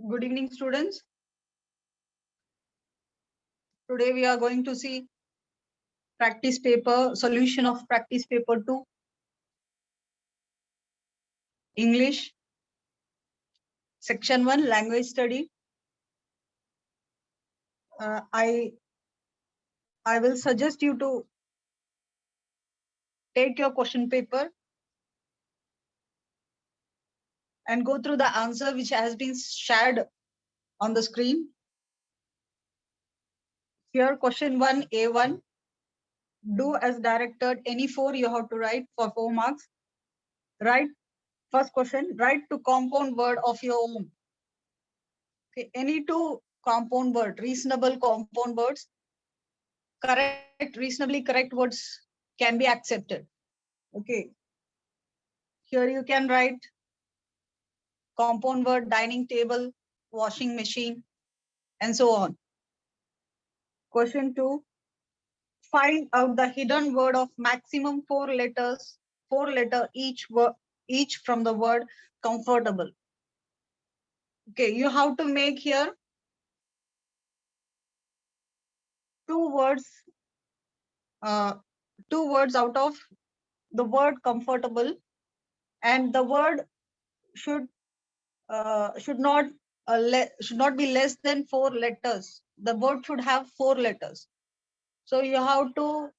Good evening, students. Today we are going to see practice paper, solution of practice paper 2, English, section 1, language study. I will suggest you to take your question paper and go through the answer which has been shared on the screen. Here, question 1, A1. Do as directed. Any 4 you have to write for 4 marks. Write. First question, write to compound word of your own. Okay, any 2 compound word, reasonable compound words, correct, reasonably correct words can be accepted. Okay. Here you can write compound word, dining table, washing machine, and so on. Question 2. Find out the hidden word of maximum 4 letters, 4 letter each from the word comfortable. Okay, you have to make here 2 words, 2 words out of the word comfortable, and the word should not be less than 4 letters. The word should have 4 letters. So you have to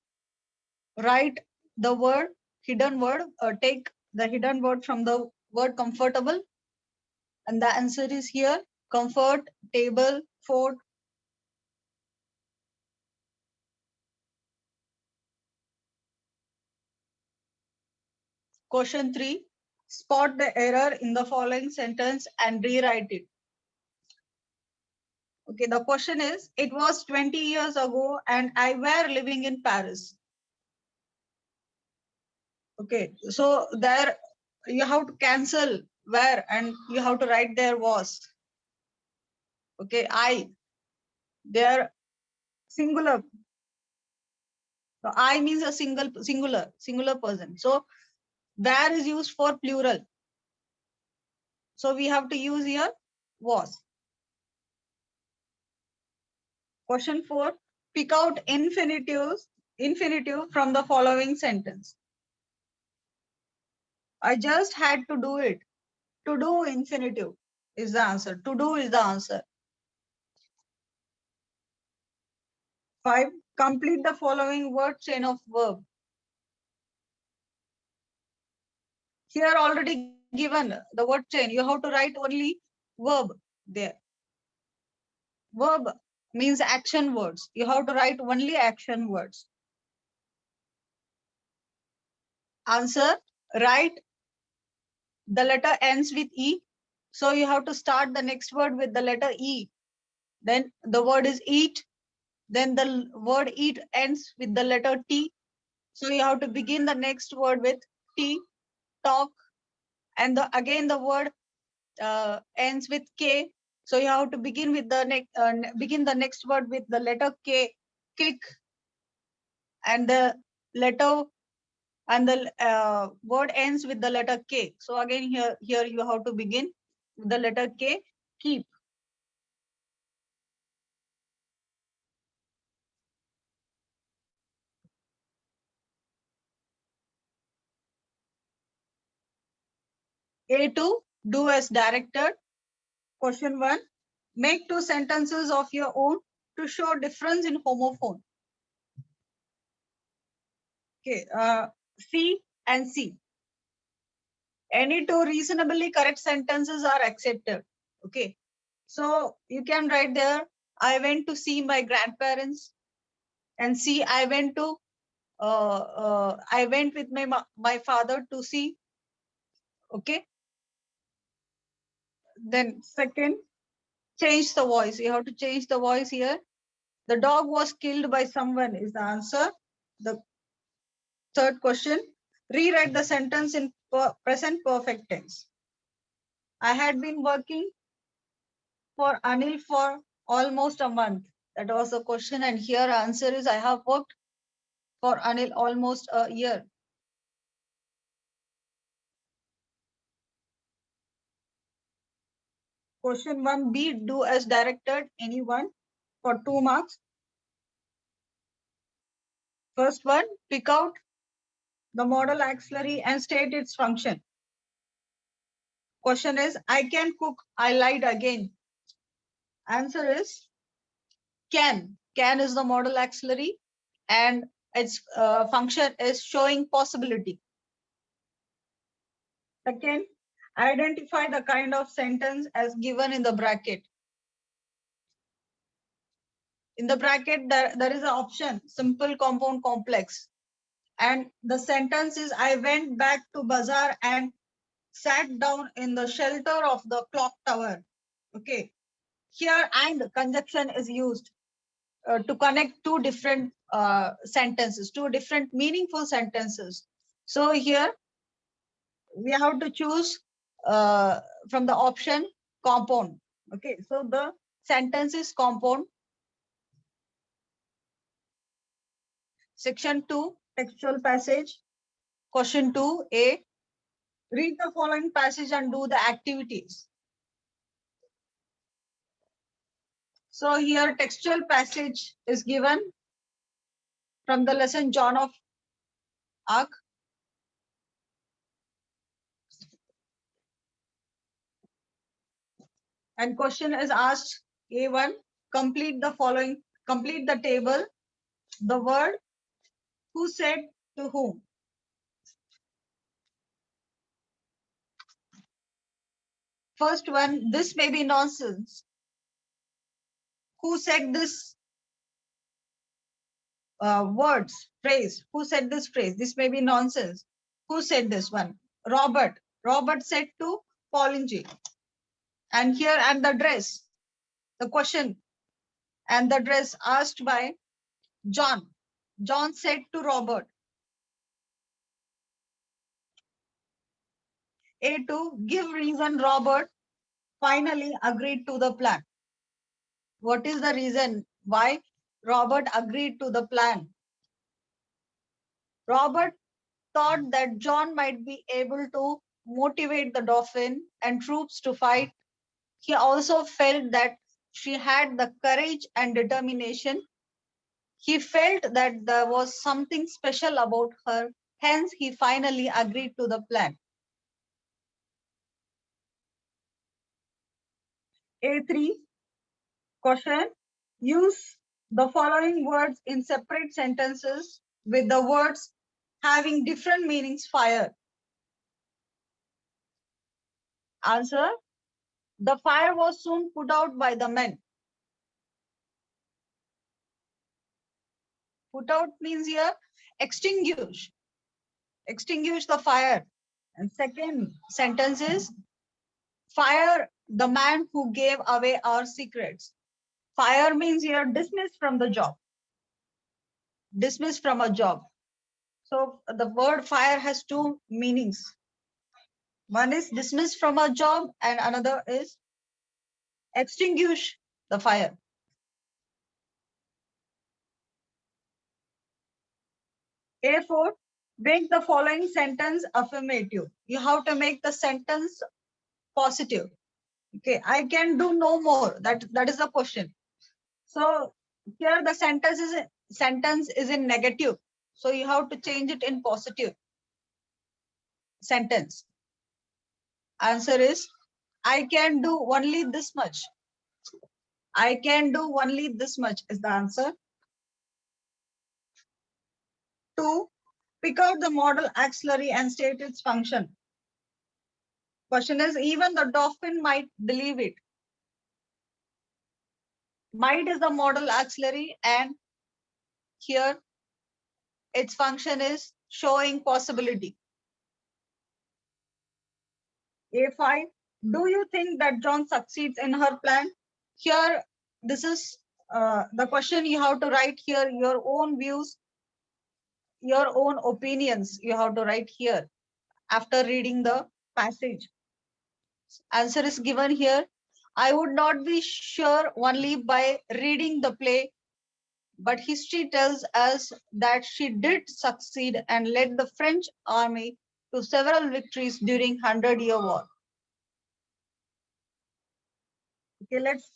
write the word, hidden word, take the hidden word from the word comfortable. And the answer is here, comfort, table, fort. Question 3, spot the error in the following sentence and rewrite it. Okay, the question is, it was 20 years ago and I were living in Paris. Okay, so there you have to cancel where and you have to write there was. Okay, I, there singular. So I means a singular person. So where is used for plural. So we have to use here was. Question 4, pick out infinitive from the following sentence. I just had to do it. To do infinitive is the answer. To do is the answer. 5, complete the following word chain of verb. Here already given the word chain. You have to write only verb there. Verb means action words. You have to write only action words. Answer, write the letter ends with E. So you have to start the next word with the letter E. Then the word is eat. Then the word eat ends with the letter T. So you have to begin the next word with T, talk. And again the word ends with K. So you have to begin with the next word with the letter K, kick, and the letter and the word ends with the letter K. So again here you have to begin with the letter K, keep. A2, do as directed. Question 1, make 2 sentences of your own to show difference in homophone. Okay, C and C. Any 2 reasonably correct sentences are accepted. Okay, so you can write there, I went to see my grandparents, and C, I went with my father to see. Okay, then second, change the voice. You have to change the voice here. The dog was killed by someone is the answer. The third question, rewrite the sentence in present perfect tense. I had been working for Anil for almost a month. That was the question, and here answer is, I have worked for Anil almost a year. Question 1B, do as directed, anyone, for 2 marks. First one, pick out the model auxiliary and state its function. Question is, I can cook, I lied again. Answer is can. Can is the modal auxiliary and its function is showing possibility. Second, identify the kind of sentence as given in the bracket. In the bracket, there is an option, simple, compound, complex. And the sentence is, I went back to bazaar and sat down in the shelter of the clock tower. Okay. Here, and conjunction is used to connect two different sentences, two different meaningful sentences. So here we have to choose from the option compound. Okay, so the sentence is compound. Section 2, textual passage. Question 2A, read the following passage and do the activities. So here textual passage is given from the lesson Joan of Arc. And question is asked, A1, complete the following, complete the table, the word, who said to whom. First one, this may be nonsense. Who said this words, phrase? Who said this phrase? This may be nonsense. Who said this one? Robert. Robert said to Pauline. And here, and the dress, the question, and the dress asked by John. John said to Robert. A2, give reason Robert finally agreed to the plan. What is the reason why Robert agreed to the plan? Robert thought that John might be able to motivate the Dauphin and troops to fight. He also felt that she had the courage and determination. He felt that there was something special about her. Hence, he finally agreed to the plan. A3, question, use the following words in separate sentences with the words having different meanings. Fire. Answer, the fire was soon put out by the men. Put out means here extinguish. Extinguish the fire. And second sentence is fire the man who gave away our secrets. Fire means here dismissed from the job. Dismissed from a job. So the word fire has two meanings. One is dismissed from a job and another is extinguish the fire. A4, make the following sentence affirmative. You have to make the sentence positive. Okay, I can do no more. That is the question. So here the sentence is in negative. So you have to change it in positive sentence. Answer is, I can do only this much. I can do only this much is the answer. 2, pick out the modal auxiliary and state its function. Question is, even the Dauphin might believe it. Might is the modal auxiliary and here its function is showing possibility. A5, do you think that John succeeds in her plan? Here, this is the question you have to write here, your own views, your own opinions, you have to write here after reading the passage. Answer is given here. I would not be sure only by reading the play, but history tells us that she did succeed and led the French army to several victories during 100-Year War. Okay, let's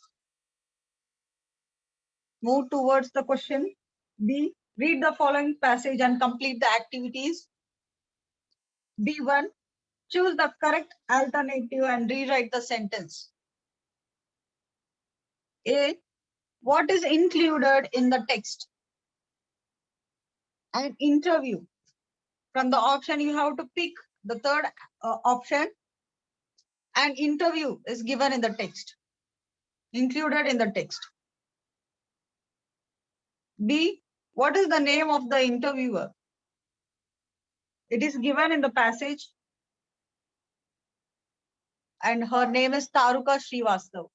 move towards the question B. Read the following passage and complete the activities. B1. Choose the correct alternative and rewrite the sentence. A. What is included in the text? An interview. From the option, you have to pick the third option. An interview is given in the text, included in the text. B. What is the name of the interviewer? It is given in the passage, and her name is Taruka Srivastav.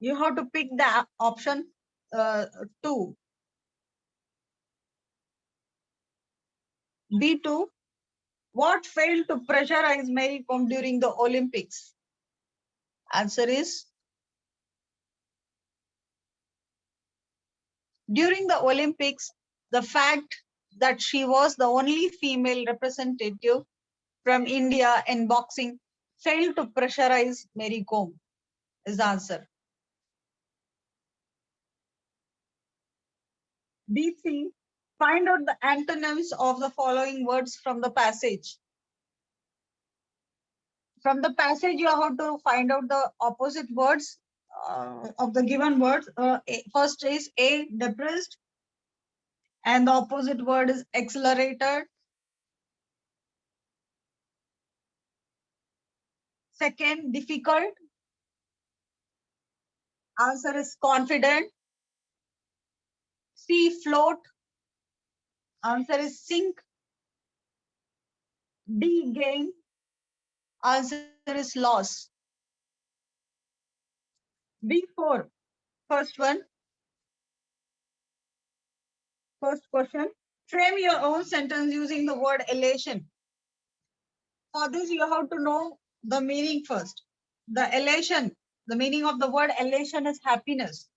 You have to pick the option 2. B2. What failed to pressurize Mary Kom during the Olympics? Answer is, during the Olympics, the fact that she was the only female representative from India in boxing failed to pressurize Mary Kom is the answer. B3. Find out the antonyms of the following words from the passage. From the passage, you have to find out the opposite words of the given words. First is A, depressed, and the opposite word is accelerated. Second, difficult. Answer is confident. C, float. Answer is sink. D, gain. Answer is loss. B4, first one, first question. Frame your own sentence using the word elation. For this, you have to know the meaning first. The elation, the meaning of the word elation is happiness.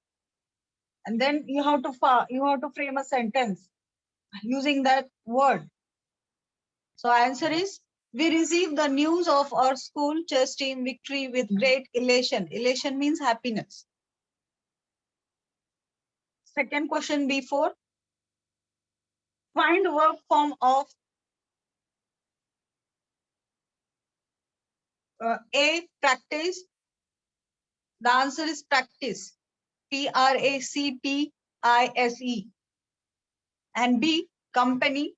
And then you have to frame a sentence using that word. So answer is, we received the news of our school chess team victory with great elation. Elation means happiness. Second question B4. Find verb form of A, practice. The answer is practice. Pracpise. And B, company.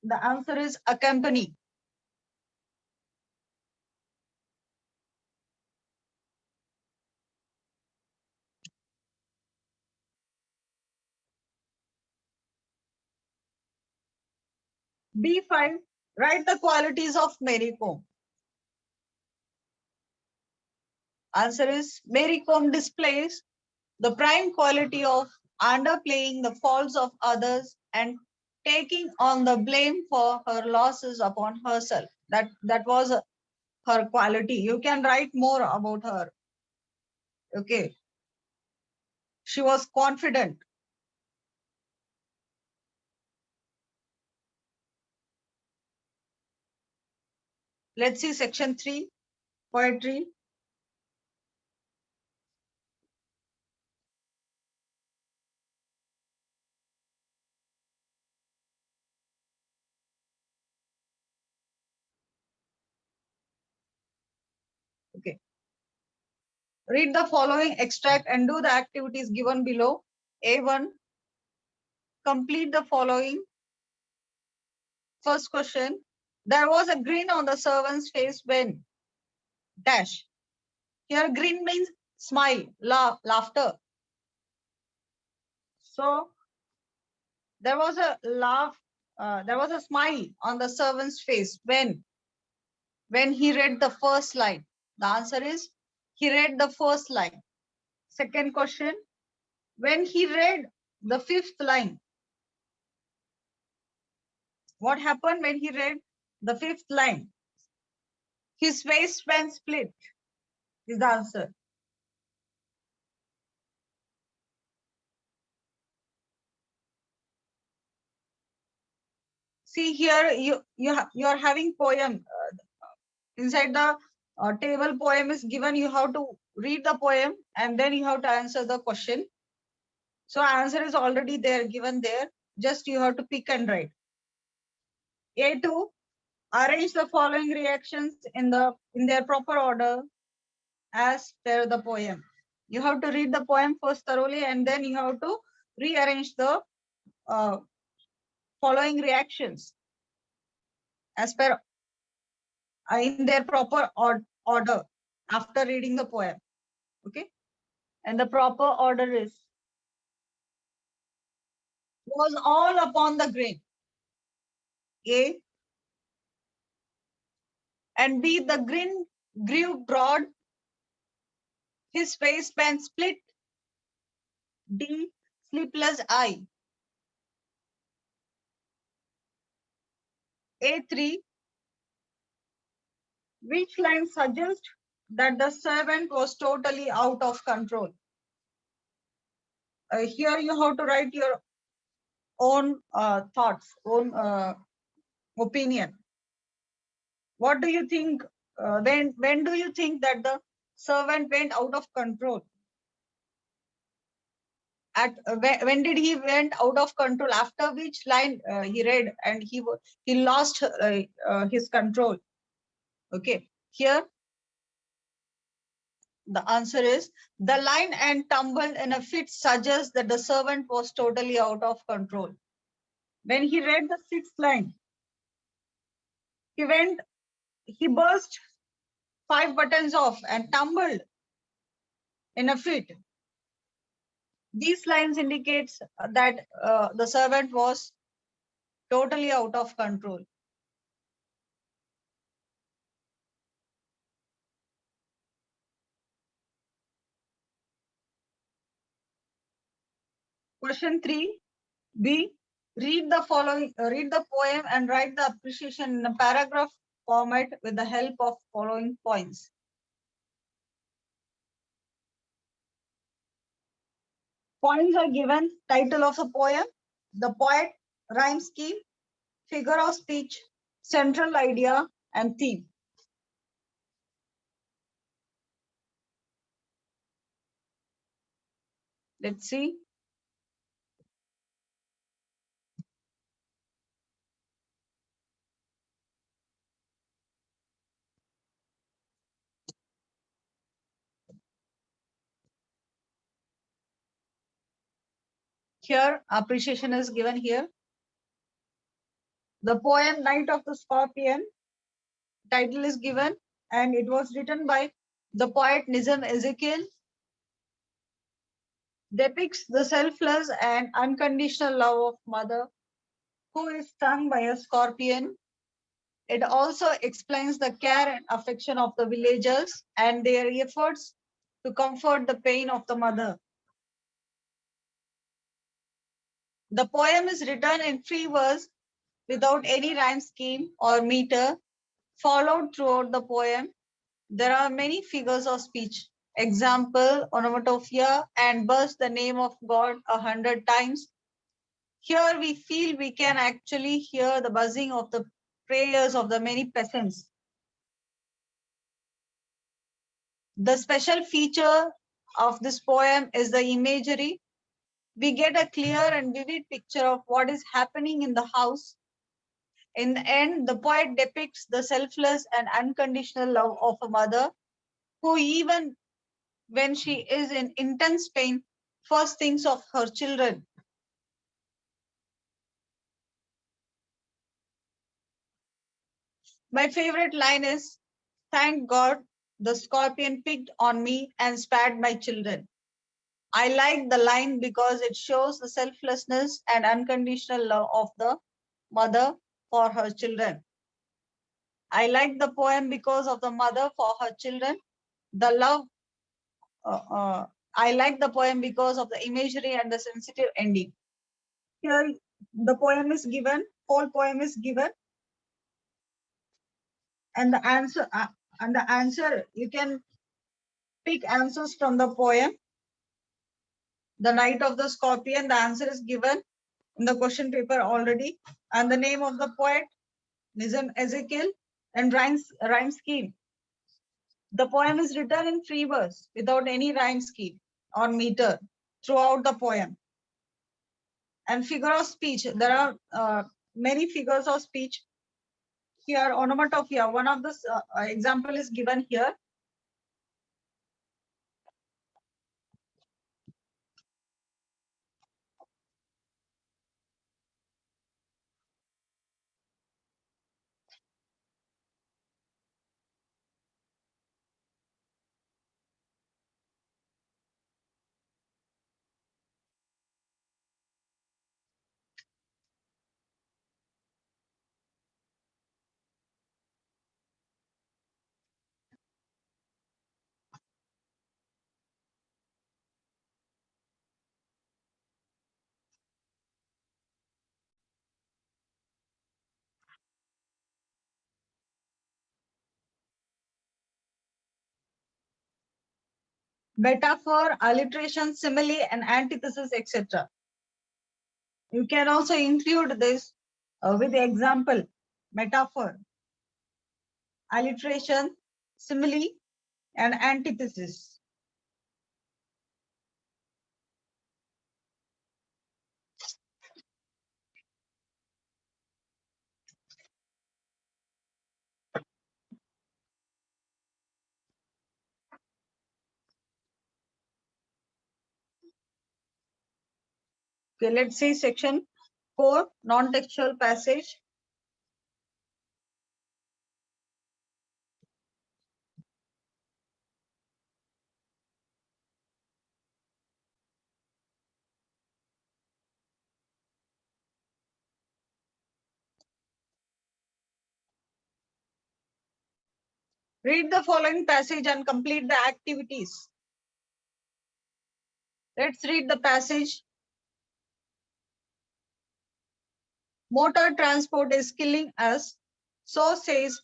The answer is accompany. B5, write the qualities of Mary Kom. Answer is, Mary Kom displays the prime quality of underplaying the faults of others and taking on the blame for her losses upon herself. That was her quality. You can write more about her. Okay. She was confident. Let's see section 3, poetry. Okay. Read the following extract and do the activities given below. A1, complete the following. First question, there was a grin on the servant's face when dash. Here grin means smile, laugh, laughter. So there was a laugh, there was a smile on the servant's face when he read the first line. The answer is, he read the first line. Second question, when he read the fifth line. What happened when he read the fifth line? His face went split is the answer. See here, you are having poem inside the table poem is given, you have to read the poem and then you have to answer the question. So answer is already there, given there. Just you have to pick and write. A2, arrange the following reactions in their proper order as per the poem. You have to read the poem first thoroughly and then you have to rearrange the following reactions as per in their proper order after reading the poem. Okay, and the proper order is was all upon the grain. A, and B, the grin grew broad, his face pan split. D, sleepless eye. A3, which line suggests that the servant was totally out of control? Here you have to write your own thoughts, own opinion. What do you think? When do you think that the servant went out of control? When did he went out of control? After which line he read and he lost his control? Okay, here the answer is the line "and tumbled in a fit" suggests that the servant was totally out of control. When he read the sixth line, he burst 5 buttons off and tumbled in a fit. These lines indicates that the servant was totally out of control. Question 3B. Read the poem and write the appreciation in a paragraph format with the help of following points. Points are given: title of the poem, the poet, rhyme scheme, figure of speech, central idea, and theme. Let's see. Here, appreciation is given here. The poem Night of the Scorpion, title is given, and it was written by the poet Nizam Ezekiel. Depicts the selfless and unconditional love of mother who is stung by a scorpion. It also explains the care and affection of the villagers and their efforts to comfort the pain of the mother. The poem is written in free verse without any rhyme scheme or meter followed throughout the poem. There are many figures of speech. Example, onomatopoeia and burst the name of God 100 times. Here we feel we can actually hear the buzzing of the prayers of the many peasants. The special feature of this poem is the imagery. We get a clear and vivid picture of what is happening in the house. In the end, the poet depicts the selfless and unconditional love of a mother who, even when she is in intense pain, first thinks of her children. My favorite line is, "Thank God the scorpion picked on me and spared my children." I like the line because it shows the selflessness and unconditional love of the mother for her children. I like the poem because of the mother for her children. The love, I like the poem because of the imagery and the sensitive ending. Here, the poem is given, whole poem is given, and the answer, you can pick answers from the poem. The Night of the Scorpion, the answer is given in the question paper already, and the name of the poet, Nizam Ezekiel, and rhyme scheme. The poem is written in free verse without any rhyme scheme or meter throughout the poem. And figure of speech, there are many figures of speech here. Onomatopoeia, one of the example is given here. Metaphor, alliteration, simile, and antithesis, etc. You can also include this with the example, metaphor, alliteration, simile, and antithesis. Okay, let's see section 4, non-textual passage. Read the following passage and complete the activities. Let's read the passage. Motor transport is killing us, so says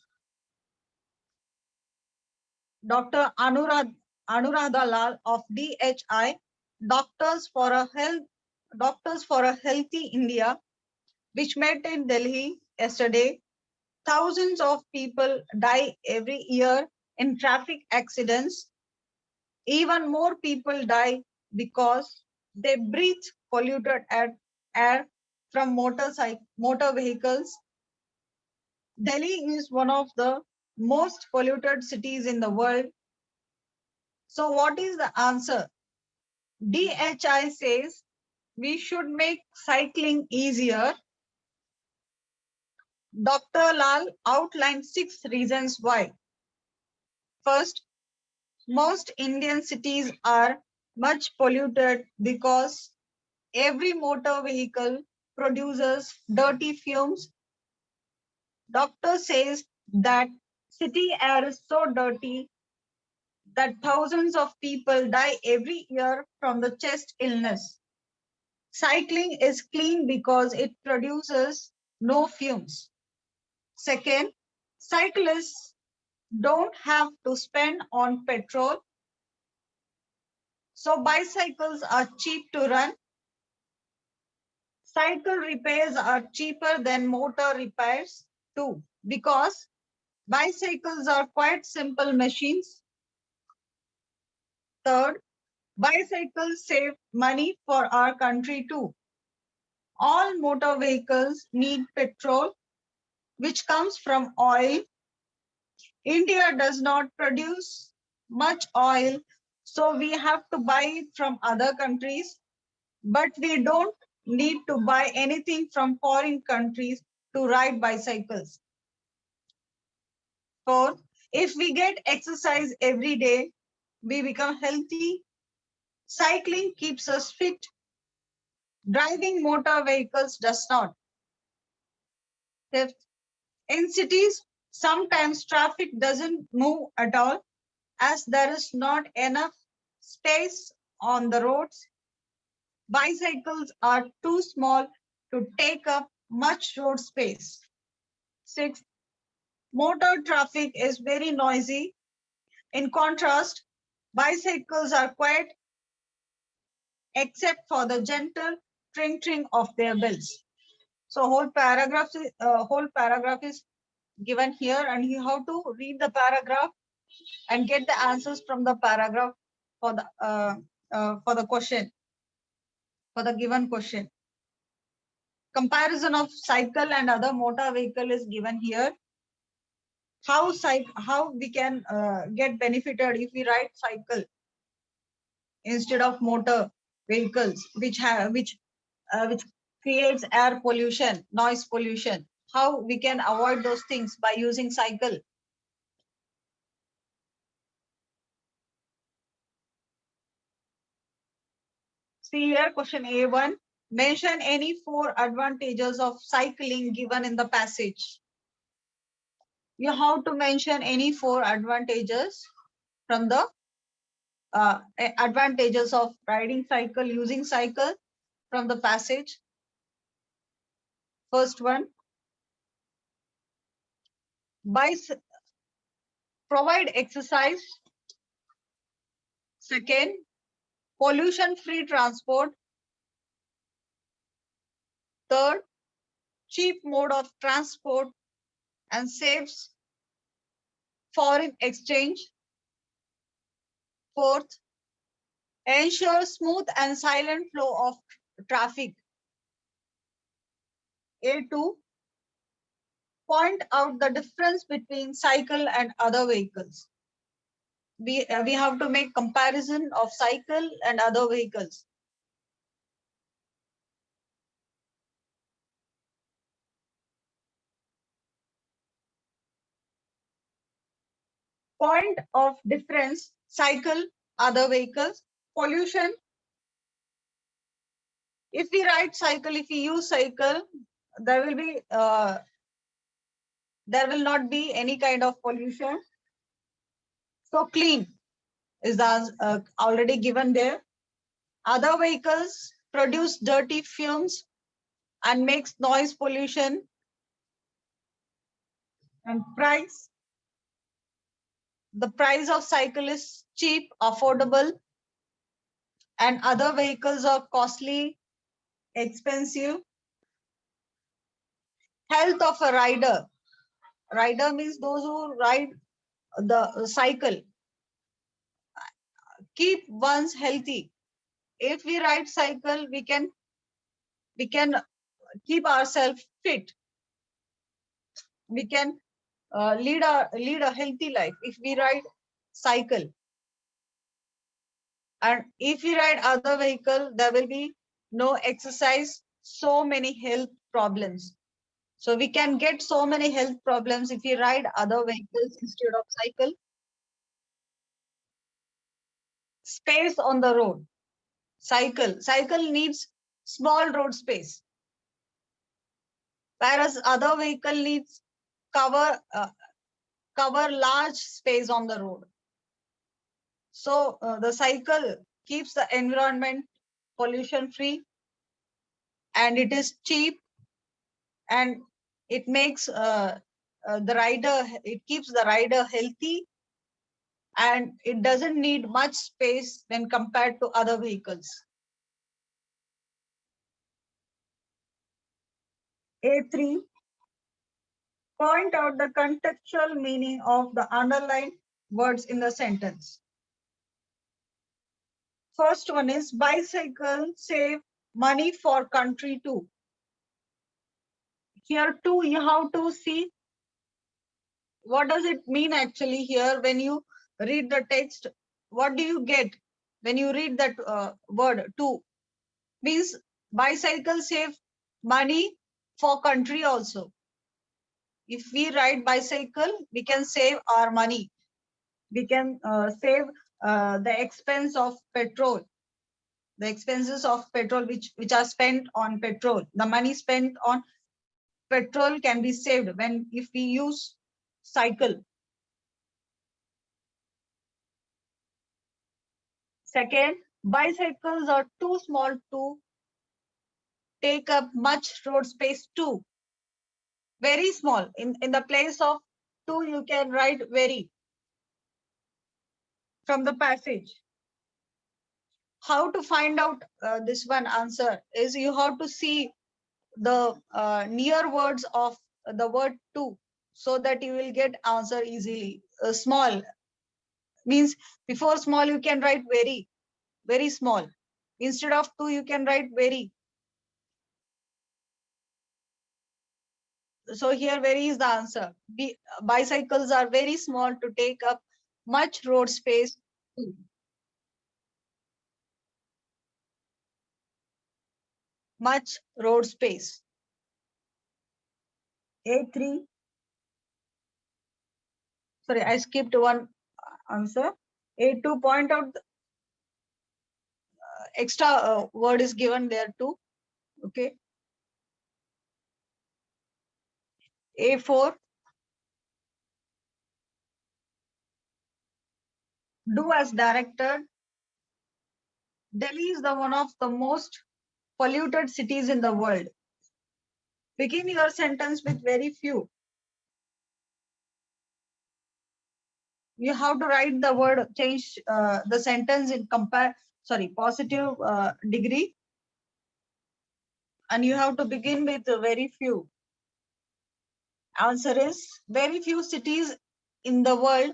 Dr. Anuradha Lal of DHI, Doctors for a Healthy India, which met in Delhi yesterday. Thousands of people die every year in traffic accidents. Even more people die because they breathe polluted air from motor vehicles. Delhi is one of the most polluted cities in the world. So what is the answer? DHI says we should make cycling easier. Dr. Lal outlined 6 reasons why. First, most Indian cities are much polluted because every motor vehicle produces dirty fumes. Doctor says that city air is so dirty that thousands of people die every year from the chest illness. Cycling is clean because it produces no fumes. Second, cyclists don't have to spend on petrol, so bicycles are cheap to run. Cycle repairs are cheaper than motor repairs too, because bicycles are quite simple machines. Third, bicycles save money for our country too. All motor vehicles need petrol, which comes from oil. India does not produce much oil, so we have to buy it from other countries, but we don't need to buy anything from foreign countries to ride bicycles. Fourth, if we get exercise every day, we become healthy. Cycling keeps us fit. Driving motor vehicles does not. Fifth, in cities, sometimes traffic doesn't move at all as there is not enough space on the roads. Bicycles are too small to take up much road space. Sixth, motor traffic is very noisy. In contrast, bicycles are quiet except for the gentle tring of their bells. So whole paragraph is given here, and you have to read the paragraph and get the answers from the paragraph for the question, for the given question. Comparison of cycle and other motor vehicle is given here. How we can get benefited if we ride cycle instead of motor vehicles, which creates air pollution, noise pollution. How we can avoid those things by using cycle? See here, question A1. Mention any 4 advantages of cycling given in the passage. You have to mention any 4 advantages from the advantages of riding cycle, using cycle from the passage. First one, provide exercise. Second, pollution-free transport. Third, cheap mode of transport and saves foreign exchange. Fourth, ensure smooth and silent flow of traffic. A2, point out the difference between cycle and other vehicles. We have to make comparison of cycle and other vehicles. Point of difference, cycle, other vehicles. Pollution. If we ride cycle, if we use cycle, there will not be any kind of pollution. So clean is already given there. Other vehicles produce dirty fumes and makes noise pollution. And price. The price of cycle is cheap, affordable, and other vehicles are costly, expensive. Health of a rider. Rider means those who ride the cycle. Keep one's healthy. If we ride cycle, we can keep ourselves fit. We can lead a healthy life if we ride cycle. And if we ride other vehicle, there will be no exercise, so many health problems. So we can get so many health problems if we ride other vehicles instead of cycle. Space on the road. Cycle needs small road space, whereas other vehicle needs cover large space on the road. So the cycle keeps the environment pollution free, and it is cheap, and it makes it keeps the rider healthy, and it doesn't need much space when compared to other vehicles. A3, point out the contextual meaning of the underlined words in the sentence. First one is bicycle save money for country too. Here too, you have to see what does it mean actually here when you read the text. What do you get when you read that word too? Means bicycle save money for country also. If we ride bicycle, we can save our money. We can save the expense of petrol. The expenses of petrol which are spent on petrol. The money spent on petrol can be saved if we use cycle. Second, bicycles are too small to take up much road space too. Very small. In the place of 2, you can ride very from the passage. How to find out this one answer is you have to see the near words of the word to, so that you will get answer easily. Small, Means before small, you can write very, very small. Instead of 2, you can write very. So here very is the answer. Bicycles are very small to take up much road space. Much road space. A3. Sorry, I skipped one answer. A2, point out the extra word is given there too. Okay. A4, do as directed. Delhi is the one of the most polluted cities in the world. Begin your sentence with very few. You have to write the word, change the sentence in positive degree, and you have to begin with very few. Answer is very few cities in the world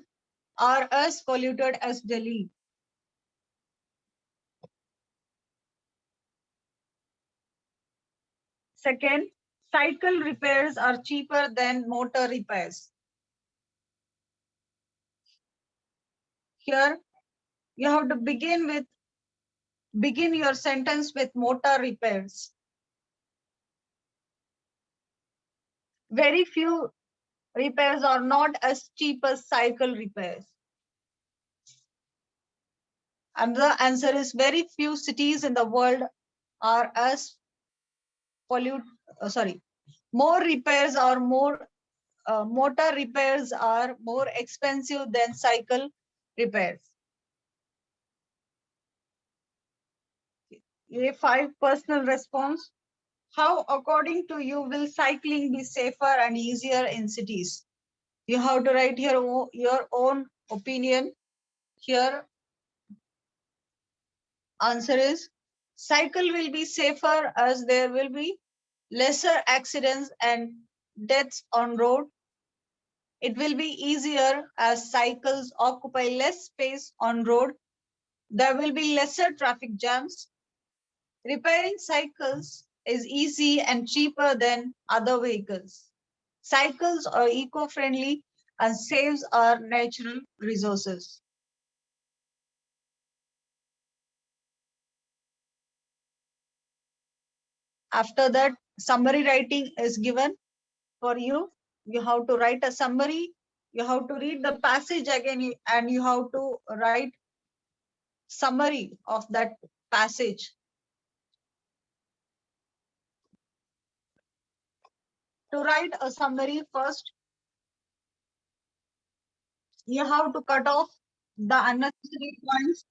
are as polluted as Delhi. Second, cycle repairs are cheaper than motor repairs. Here, you have to begin your sentence with motor repairs. Very few repairs are not as cheap as cycle repairs. And the answer is very few cities in the world are as more repairs or more motor repairs are more expensive than cycle repairs. A5, personal response. How, according to you, will cycling be safer and easier in cities? You have to write your own opinion. Here, answer is cycle will be safer as there will be lesser accidents and deaths on road. It will be easier as cycles occupy less space on road. There will be lesser traffic jams. Repairing cycles is easy and cheaper than other vehicles. Cycles are eco-friendly and saves our natural resources. After that, summary writing is given for you. You have to write a summary. You have to read the passage again and you have to write summary of that passage. To write a summary first, you have to cut off the unnecessary points.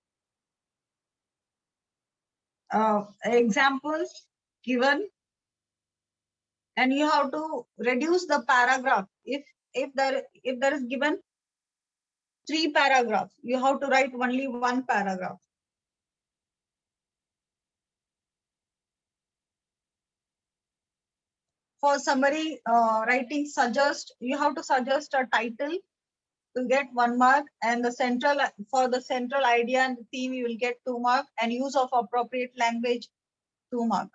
Examples given, and you have to reduce the paragraph. If there is given 3 paragraphs, you have to write only 1 paragraph. For summary writing, you have to suggest a title to get 1 mark, and for the central idea and the theme you will get 2 mark, and use of appropriate language 2 mark.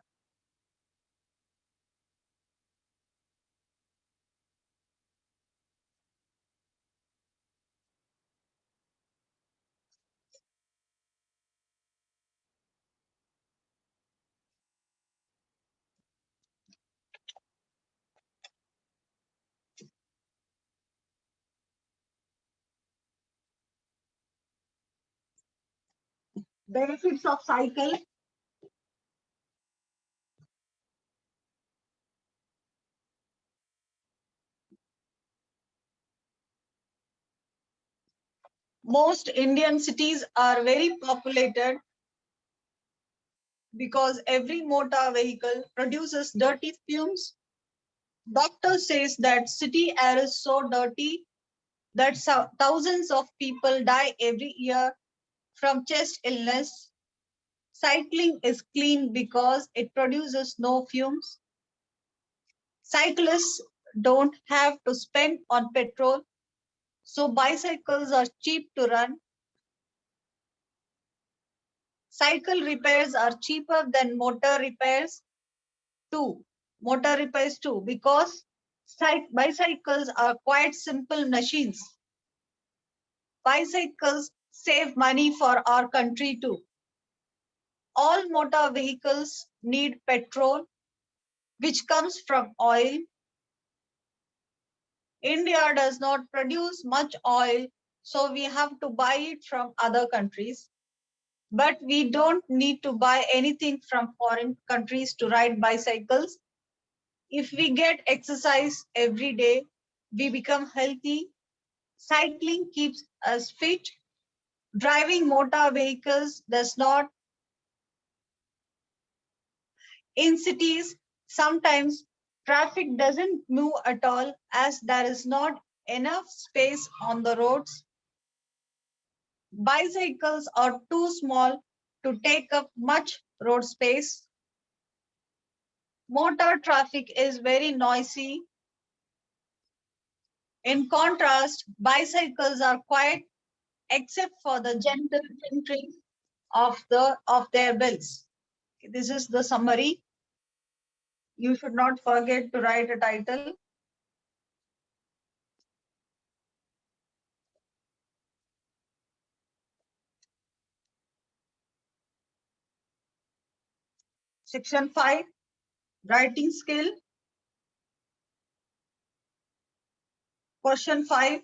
Benefits of cycle. Most Indian cities are very populated because every motor vehicle produces dirty fumes. Doctor says that city air is so dirty that thousands of people die every year from chest illness. Cycling is clean because it produces no fumes. Cyclists don't have to spend on petrol, so bicycles are cheap to run. Cycle repairs are cheaper than motor repairs too. Motor repairs too, because bicycles are quite simple machines. Bicycles save money for our country too. All motor vehicles need petrol, which comes from oil. India does not produce much oil, so we have to buy it from other countries. But we don't need to buy anything from foreign countries to ride bicycles. If we get exercise every day, we become healthy. Cycling keeps us fit. Driving motor vehicles does not. In cities, sometimes traffic doesn't move at all as there is not enough space on the roads. Bicycles are too small to take up much road space. Motor traffic is very noisy. In contrast, bicycles are quiet except for the gentle tinkling of their bells. This is the summary. You should not forget to write a title. Section 5, writing skill. Question 5.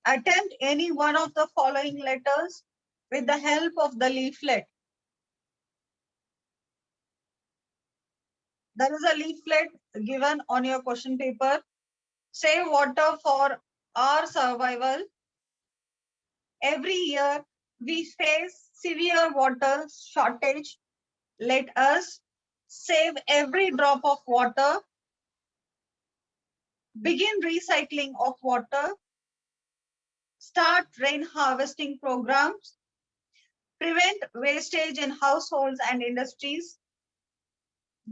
Attempt any one of the following letters with the help of the leaflet. There is a leaflet given on your question paper. Save water for our survival. Every year we face severe water shortage. Let us save every drop of water. Begin recycling of water. Start rain harvesting programs. Prevent wastage in households and industries.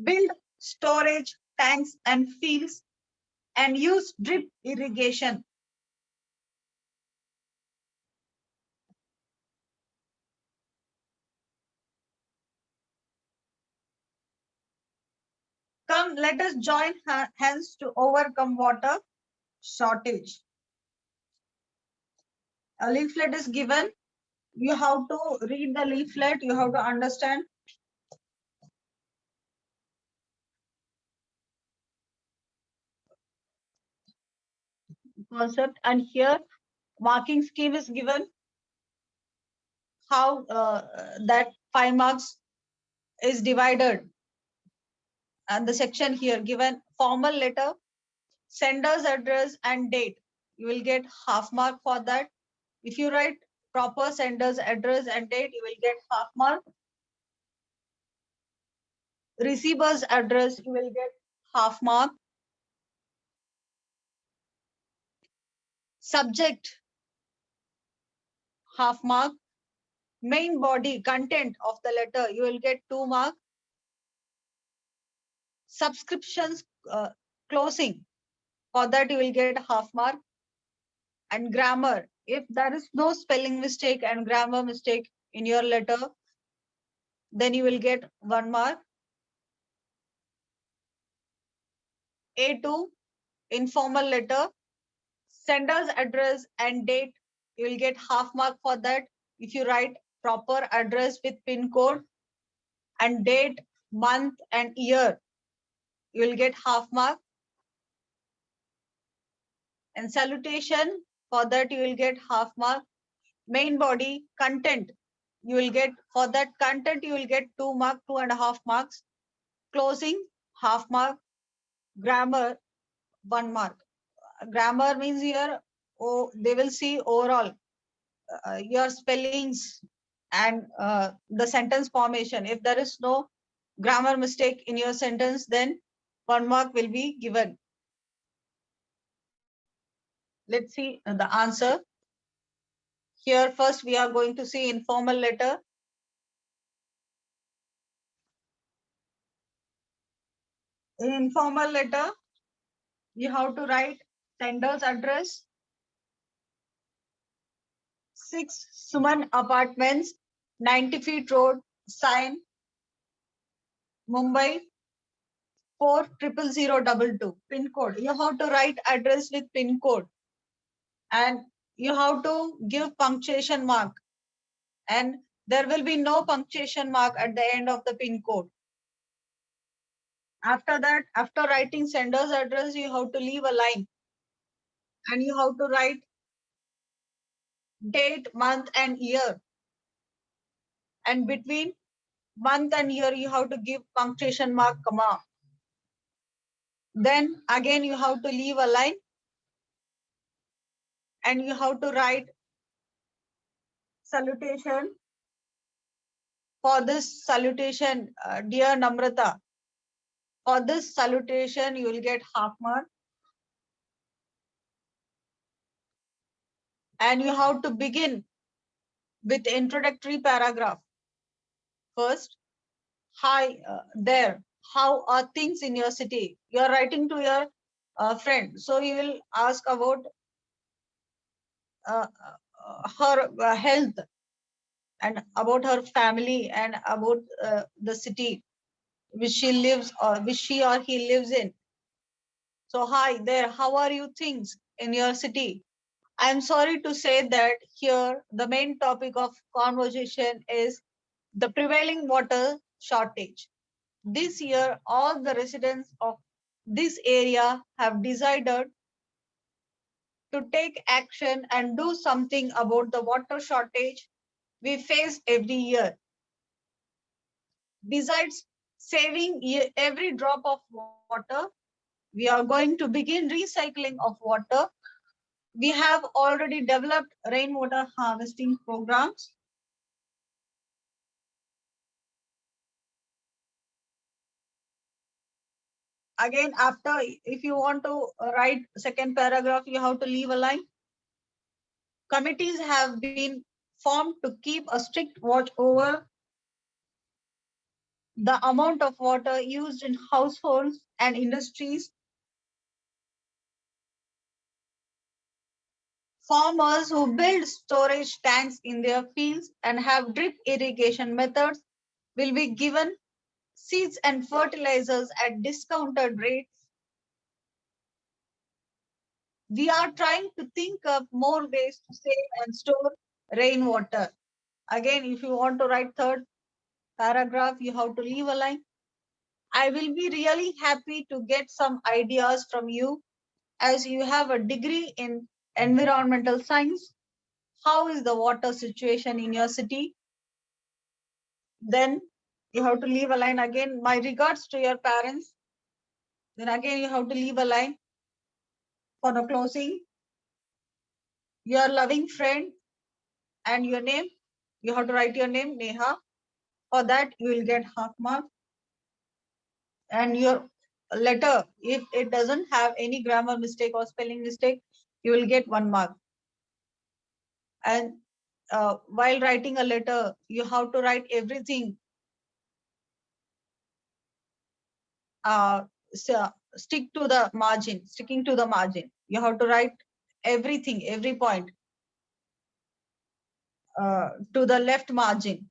Build storage tanks and fields and use drip irrigation. Come, let us join hands to overcome water shortage. A leaflet is given. You have to read the leaflet. You have to understand. Concept, and here marking scheme is given. How that 5 marks is divided. And the section here given formal letter, sender's address and date. You will get half mark for that. If you write proper sender's address and date, you will get half mark. Receiver's address, you will get half mark. Subject, half mark. Main body content of the letter, you will get 2 mark. Subscriptions closing, for that you will get half mark. And grammar, if there is no spelling mistake and grammar mistake in your letter, then you will get 1 mark. A2, informal letter, sender's address and date, you will get half mark for that. If you write proper address with pin code and date, month and year, you will get half mark. And salutation, for that you will get half mark. Main body content, you will get, for that content you will get 2 mark, 2.5 marks. Closing, half mark. Grammar, 1 mark. Grammar means here, oh, they will see overall your spellings and the sentence formation. If there is no grammar mistake in your sentence, then 1 mark will be given. Let's see the answer. Here first we are going to see informal letter. In informal letter, you have to write sender's address, 6 Suman Apartments, 90 feet road, sign, Mumbai, 40002, pin code. You have to write address with pin code, and you have to give punctuation mark, and there will be no punctuation mark at the end of the pin code. After that, after writing sender's address, you have to leave a line, and you have to write date, month, and year. And between month and year, you have to give punctuation mark, comma. Then again, you have to leave a line, and you have to write salutation. For this salutation, dear Namrata, for this salutation, you will get half mark. And you have to begin with introductory paragraph. First, hi there, how are things in your city? You are writing to your friend, so you will ask about her health, and about her family, and about the city which she lives, or which she or he lives in. So hi there, how are you things in your city? I'm sorry to say that here the main topic of conversation is the prevailing water shortage. This year, all the residents of this area have decided to take action and do something about the water shortage we face every year. Besides saving every drop of water, we are going to begin recycling of water. We have already developed rainwater harvesting programs. Again, after, if you want to write second paragraph, you have to leave a line. Committees have been formed to keep a strict watch over the amount of water used in households and industries. Farmers who build storage tanks in their fields and have drip irrigation methods will be given seeds and fertilizers at discounted rates. We are trying to think of more ways to save and store rainwater. Again, if you want to write third paragraph, you have to leave a line. I will be really happy to get some ideas from you, as you have a degree in environmental science. How is the water situation in your city? Then you have to leave a line again. My regards to your parents. Then again, you have to leave a line for the closing. Your loving friend and your name. You have to write your name, Neha. For that, you will get half mark. And your letter, if it doesn't have any grammar mistake or spelling mistake, you will get 1 mark. And while writing a letter, you have to write everything. So stick to the margin, sticking to the margin. You have to write everything, every point to the left margin.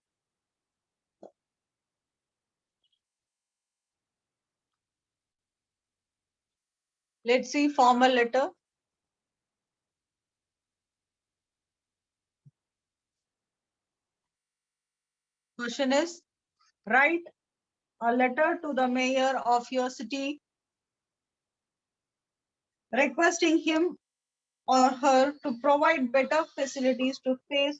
Let's see formal letter. Question is, write a letter to the mayor of your city requesting him or her to provide better facilities to face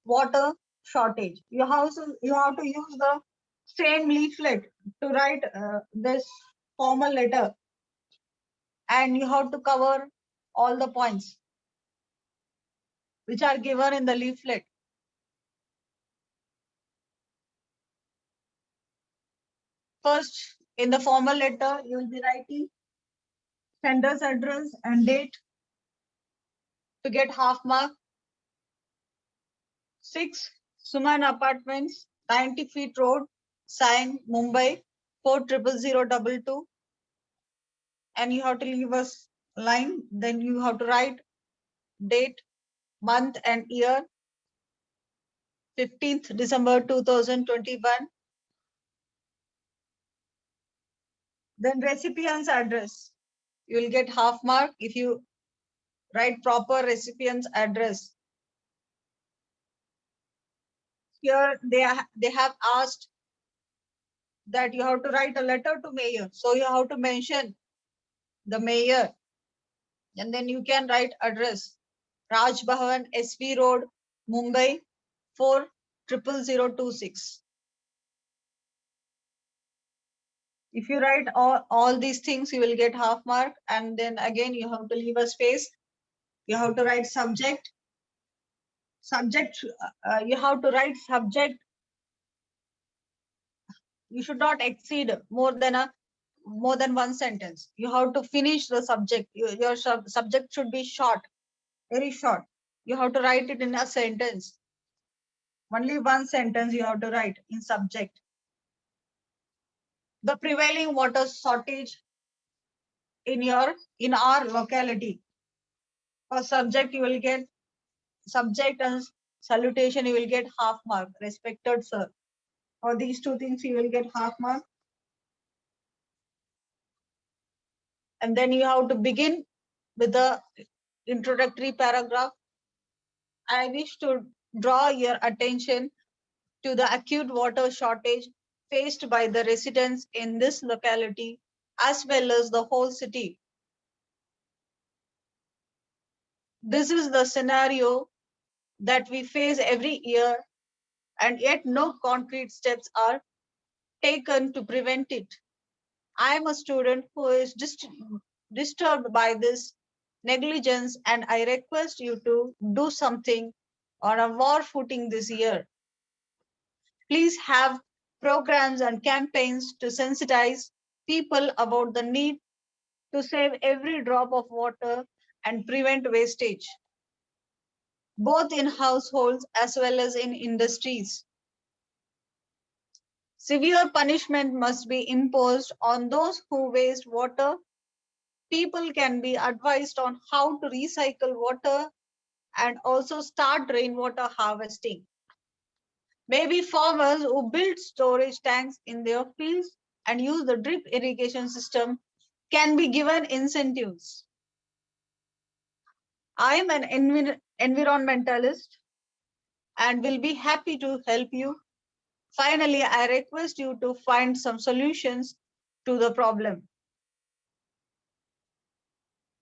water shortage. You have to use the same leaflet to write this formal letter, and you have to cover all the points which are given in the leaflet. First, in the formal letter, you will be writing sender's address and date to get half mark. 6, Suman Apartments, 90 feet road, sign, Mumbai, 40002. And you have to leave us line. Then you have to write date, month, and year. 15th December 2021. Then recipient's address. You will get half mark if you write proper recipient's address. Here they have asked that you have to write a letter to mayor. So you have to mention the mayor. And then you can write address. Raj Bhavan, SV Road, Mumbai, 400026. If you write all these things, you will get half mark. And then again, you have to leave a space. You have to write subject. Subject, you have to write subject. You should not exceed more than one sentence. You have to finish the subject. Your subject should be short, very short. You have to write it in a sentence. Only one sentence you have to write in subject. The prevailing water shortage in our locality. For subject, you will get subject and salutation, you will get half mark. Respected sir. For these two things, you will get half mark. And then you have to begin with the introductory paragraph. I wish to draw your attention to the acute water shortage faced by the residents in this locality as well as the whole city. This is the scenario that we face every year, and yet no concrete steps are taken to prevent it. I am a student who is disturbed by this negligence, and I request you to do something on a war footing this year. Please have programs and campaigns to sensitize people about the need to save every drop of water and prevent wastage, both in households as well as in industries. Severe punishment must be imposed on those who waste water. People can be advised on how to recycle water and also start rainwater harvesting. Maybe farmers who build storage tanks in their fields and use the drip irrigation system can be given incentives. I am an environmentalist and will be happy to help you. Finally, I request you to find some solutions to the problem.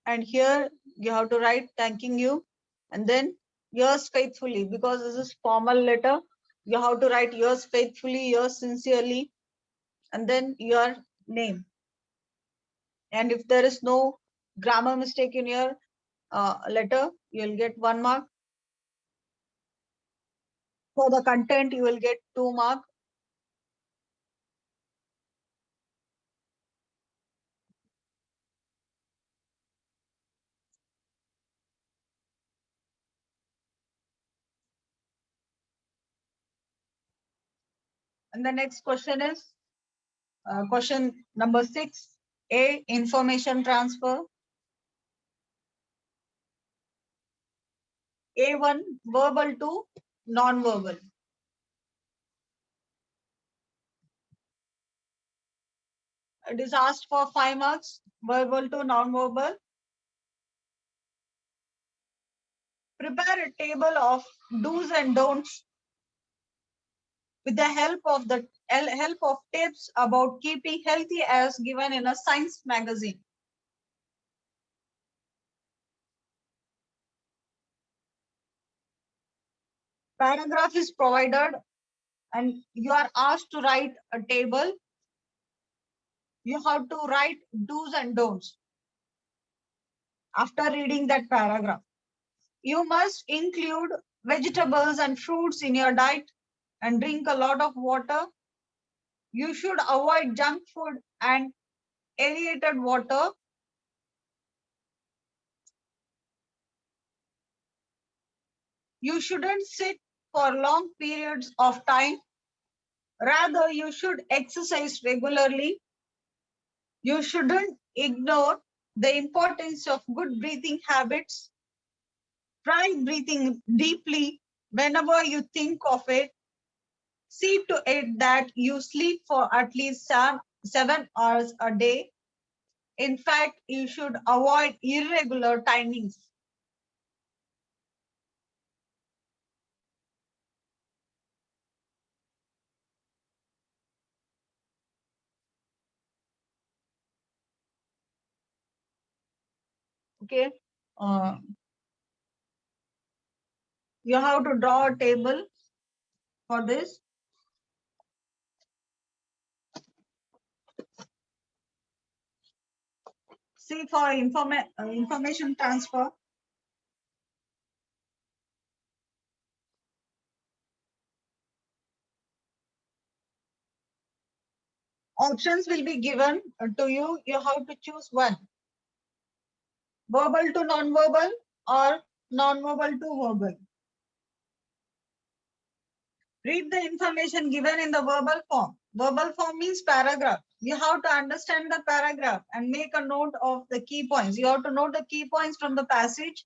And here you have to write thanking you, and then yours faithfully, because this is formal letter. You have to write yours faithfully, yours sincerely, and then your name. And if there is no grammar mistake in your letter, you'll get 1 mark. For the content, you will get 2 mark. And the next question is question number 6. A, information transfer. A1, verbal to non-verbal. It is asked for 5 marks, verbal to non-verbal. Prepare a table of do's and don'ts with the help of tips about keeping healthy as given in a science magazine. Paragraph is provided and you are asked to write a table. You have to write do's and don'ts after reading that paragraph. You must include vegetables and fruits in your diet and drink a lot of water. You should avoid junk food and aerated water. You shouldn't sit for long periods of time. Rather, you should exercise regularly. You shouldn't ignore the importance of good breathing habits. Try breathing deeply Whenever you think of it, see to it that you sleep for at least 7 hours a day. In fact, you should avoid irregular timings. Okay. Uh, you have to draw a table for this. See for information transfer. Options will be given to you. You have to choose one. Verbal to non-verbal or non-verbal to verbal. Read the information given in the verbal form. Verbal form means paragraph. You have to understand the paragraph and make a note of the key points. You have to note the key points from the passage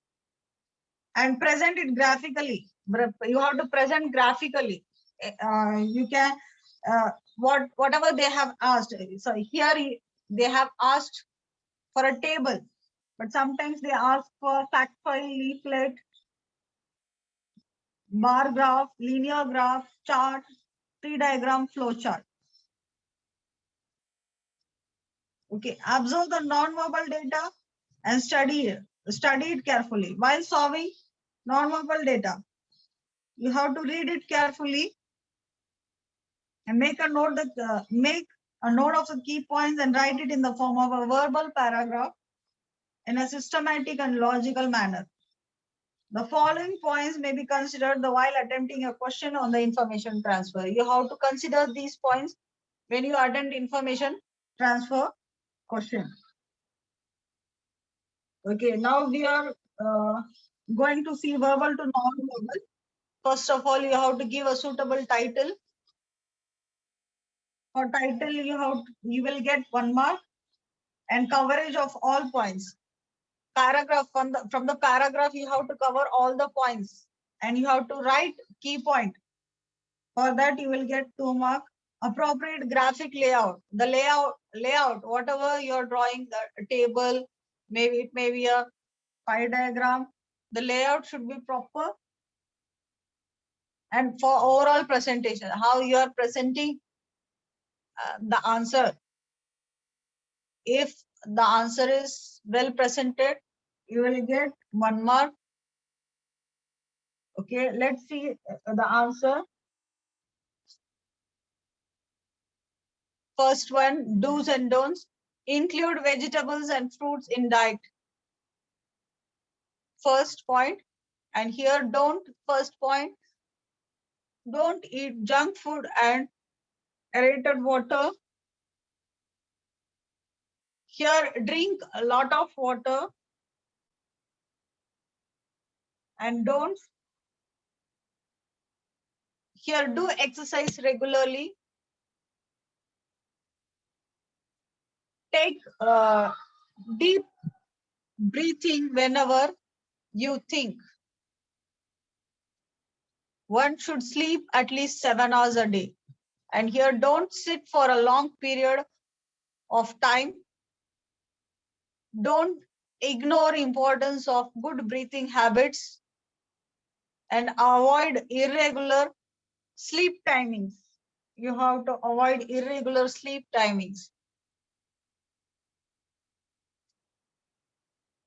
and present it graphically. You have to present graphically. You can whatever they have asked. So here they have asked for a table, but sometimes they ask for fact file, leaflet, bar graph, linear graph, chart, tree diagram, flow chart. Okay, observe the non-verbal data and study it carefully. While solving non-verbal data, you have to read it carefully and make a note of the key points and write it in the form of a verbal paragraph in a systematic and logical manner. The following points may be considered while attempting a question on the information transfer. You have to consider these points when you attempt information transfer question. Okay, now we are going to see verbal to non-verbal. First of all, you have to give a suitable title. For title, you will get 1 mark and coverage of all points. Paragraph from the paragraph, you have to cover all the points and you have to write key point. For that, you will get 2 mark. Appropriate graphic layout. The layout, whatever you're drawing, the table, maybe it may be a pie diagram. The layout should be proper. And for overall presentation, how you are presenting the answer. If the answer is well presented, you will get 1 mark. Okay, let's see the answer. First one, do's and don'ts. Include vegetables and fruits in diet. First point. And here don't, first point, don't eat junk food and aerated water. Here drink a lot of water. And don't. Here do exercise regularly. Take deep breathing whenever you think. One should sleep at least 7 hours a day. And here don't sit for a long period of time. Don't ignore importance of good breathing habits and avoid irregular sleep timings. You have to avoid irregular sleep timings.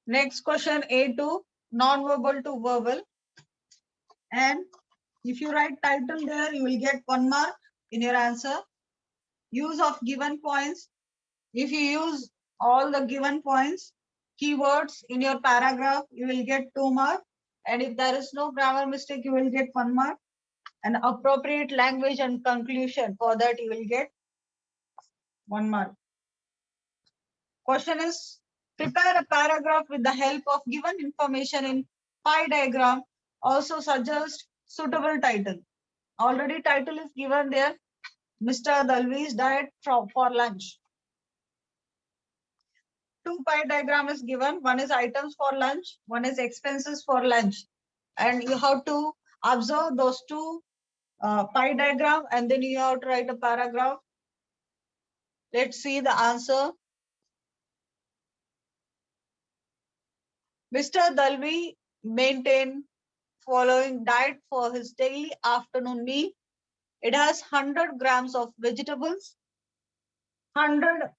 Next question, A2, non-verbal to verbal. And if you write title there, you will get 1 mark in your answer. Use of given points. If you use all the given points, keywords in your paragraph, you will get 2 marks. And if there is no grammar mistake, you will get 1 mark. And appropriate language and conclusion, for that you will get 1 mark. Question is, prepare a paragraph with the help of given information in pie diagram. Also suggest suitable title. Already title is given there, Mr. Dalvi's diet for lunch. 2 pie diagram is given. One is items for lunch, one is expenses for lunch. And you have to Observe those two pie diagram, and then you have to write a paragraph. Let's see the answer. Mr. Dalvi maintained following diet for his daily afternoon meal. It has 100 grams of vegetables, 100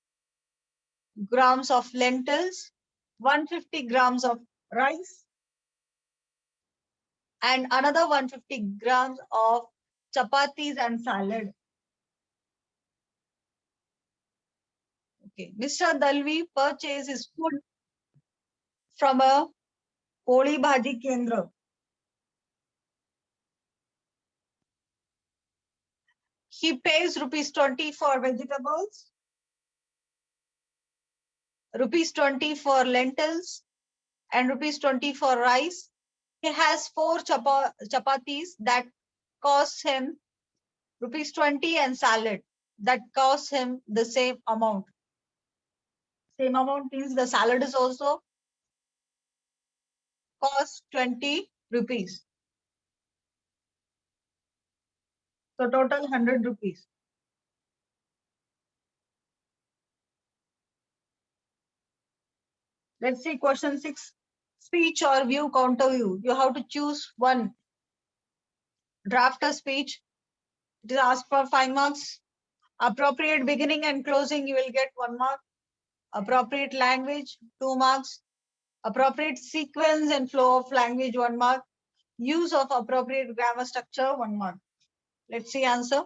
grams of lentils, 150 grams of rice, and another 150 grams of chapatis and salad. Okay, Mr. Dalvi purchased his food from a Poli Bhaji Kendra. He pays rupees 20 for vegetables, rupees 20 for lentils, and rupees 20 for rice. He has four chapatis that cost him rupees 20 and salad that costs him the same amount. Same amount means the salad is also cost 20 rupees. So total 100 rupees. Let's see question 6. Speech or view, counter view. You have to choose one. Draft a speech. It is asked for 5 marks. Appropriate beginning and closing, you will get 1 mark. Appropriate language, 2 marks. Appropriate sequence and flow of language, 1 mark. Use of appropriate grammar structure, 1 mark. Let's see answer.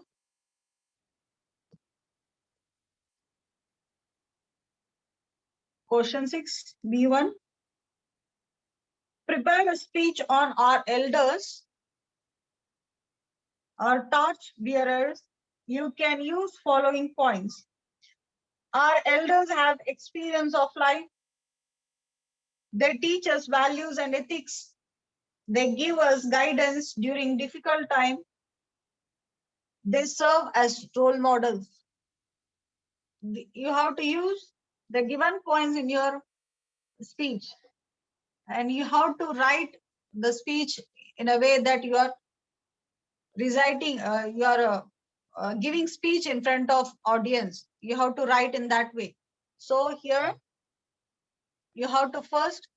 Question 6, B1. Prepare a speech on our elders, our torch bearers. You can use following points. Our elders have experience of life. They teach us values and ethics. They give us guidance during difficult time. They serve as role models. You have to use the given points in your speech, and you have to write the speech in a way that you are reciting, you are giving speech in front of audience. You have to write in that way. So here you have to first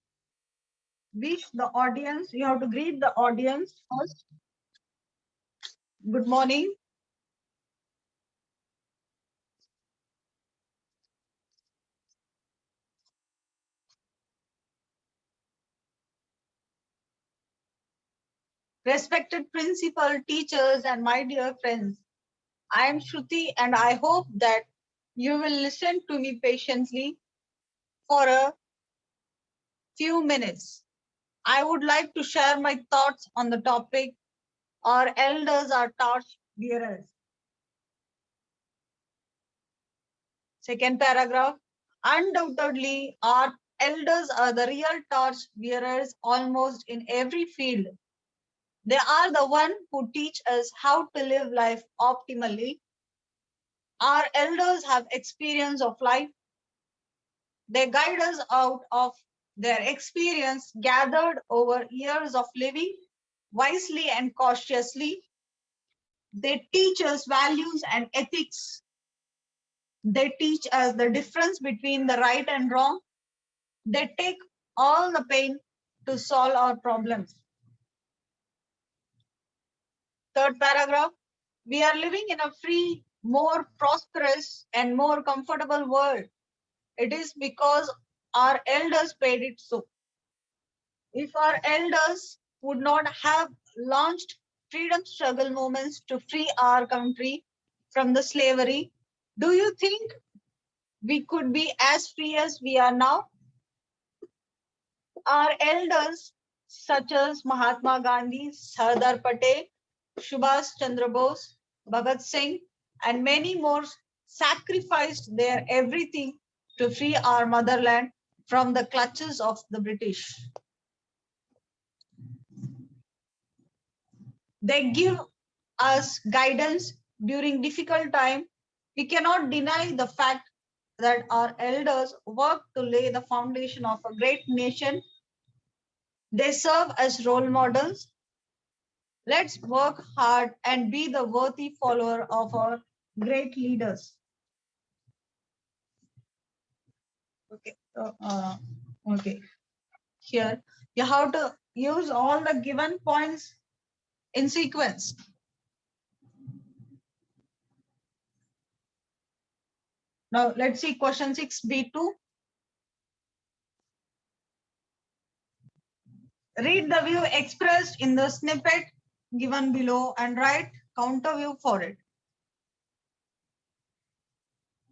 wish the audience, you have to greet the audience first. Good morning. Respected principal, teachers, and my dear friends, I am Shruti, and I hope that you will listen to me patiently for a few minutes. I would like to share my thoughts on the topic, our elders are torch bearers. Second paragraph, undoubtedly, our elders are the real torch bearers almost in every field. They are the one who teach us how to live life optimally. Our elders have experience of life. They guide us out of their experience gathered over years of living wisely and cautiously. They teach us values and ethics. They teach us the difference between the right and wrong. They take all the pain to solve our problems. Third paragraph, we are living in a free, more prosperous, and more comfortable world. It is because our elders paid it so. If our elders would not have launched freedom struggle movements to free our country from the slavery, do you think we could be as free as we are now? Our elders, such as Mahatma Gandhi, Sardar Patel, Subhash Chandra Bose, Bhagat Singh, and many more, sacrificed their everything to free our motherland from the clutches of the British. They give us guidance during difficult time. We cannot deny the fact that our elders worked to lay the foundation of a great nation. They serve as role models. Let's work hard and be the worthy follower of our great leaders. Okay. Okay. Here you have to use all the given points in sequence. Now let's see question 6b2. Read the view expressed in the snippet given below and write counter view for it.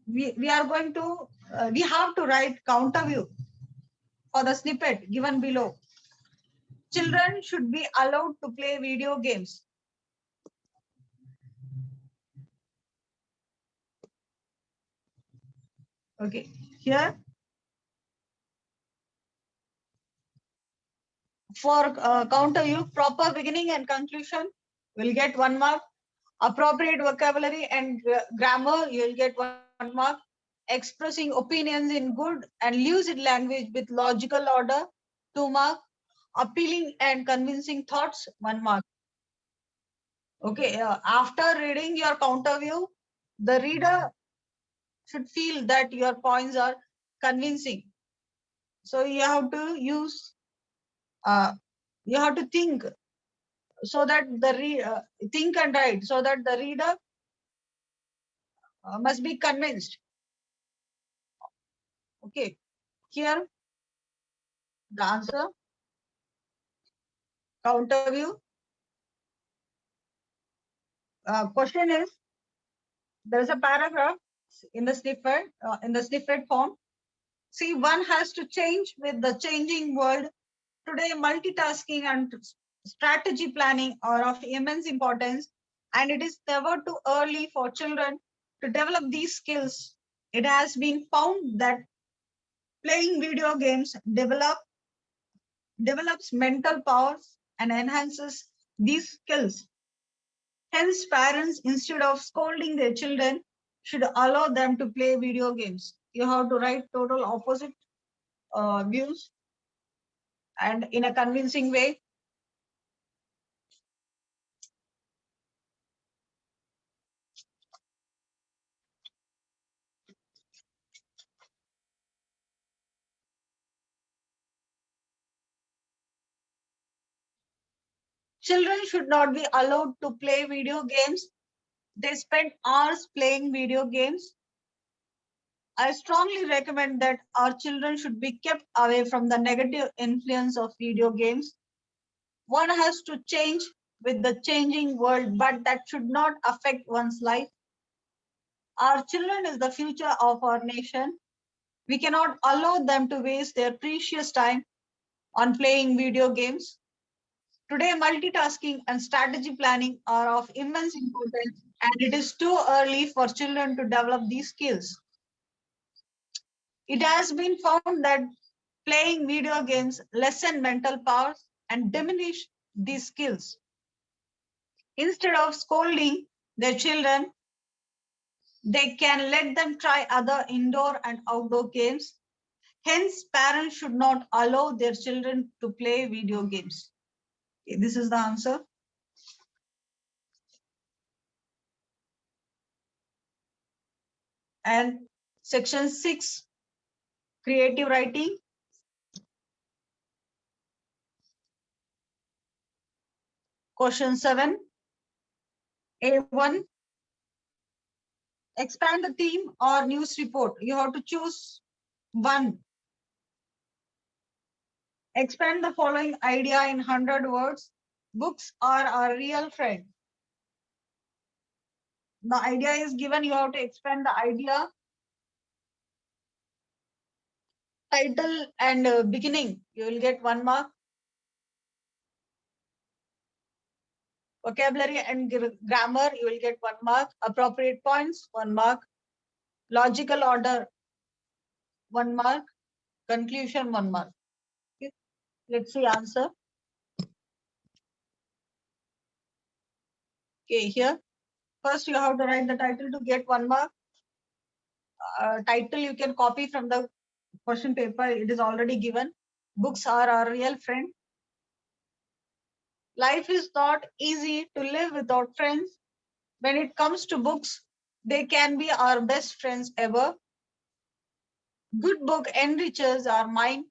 We are going to, we have to write counter view for the snippet given below. Children should be allowed to play video games. Okay, here for counter view, proper beginning and conclusion will get 1 mark. Appropriate vocabulary and grammar, you will get 1 mark. Expressing opinions in good and lucid language with logical order, 2 mark. Appealing and convincing thoughts, 1 mark. Okay, after reading your counter view, the reader should feel that your points are convincing. So you have to use, you have to think so that the think and write so that the reader must be convinced. Okay, here the answer, counter view. Question is, there is a paragraph in the snippet form. See, one has to change with the changing world. Today, multitasking and strategy planning are of immense importance, and it is never too early for children to develop these skills. It has been found that playing video games develops mental powers and enhances these skills. Hence, parents, instead of scolding their children, should allow them to play video games. You have to write total opposite views and in a convincing way. Children should not be allowed to play video games. They spend hours playing video games. I strongly recommend that our children should be kept away from the negative influence of video games. One has to change with the changing world, but that should not affect one's life. Our children is the future of our nation. We cannot allow them to waste their precious time on playing video games. Today, multitasking and strategy planning are of immense importance, and it is too early for children to develop these skills. It has been found that playing video games lessen mental powers and diminish these skills. Instead of scolding their children, they can let them try other indoor and outdoor games. Hence, parents should not allow their children to play video games. Okay, this is the answer. And section 6, creative writing. Question 7, A1. Expand the theme or news report. You have to choose one. Expand the following idea in 100 words. Books are our real friend. The idea is given, you have to expand the idea. Title and beginning, you will get 1 mark. Vocabulary and grammar, you will get 1 mark. Appropriate points, 1 mark. Logical order, 1 mark. Conclusion, 1 mark. Okay. Let's see answer. Okay, here. First, you have to write the title to get 1 mark. Title you can copy from the question paper. It is already given. Books are our real friend. Life is not easy to live without friends. When it comes to books, they can be our best friends ever. Good book enriches our mind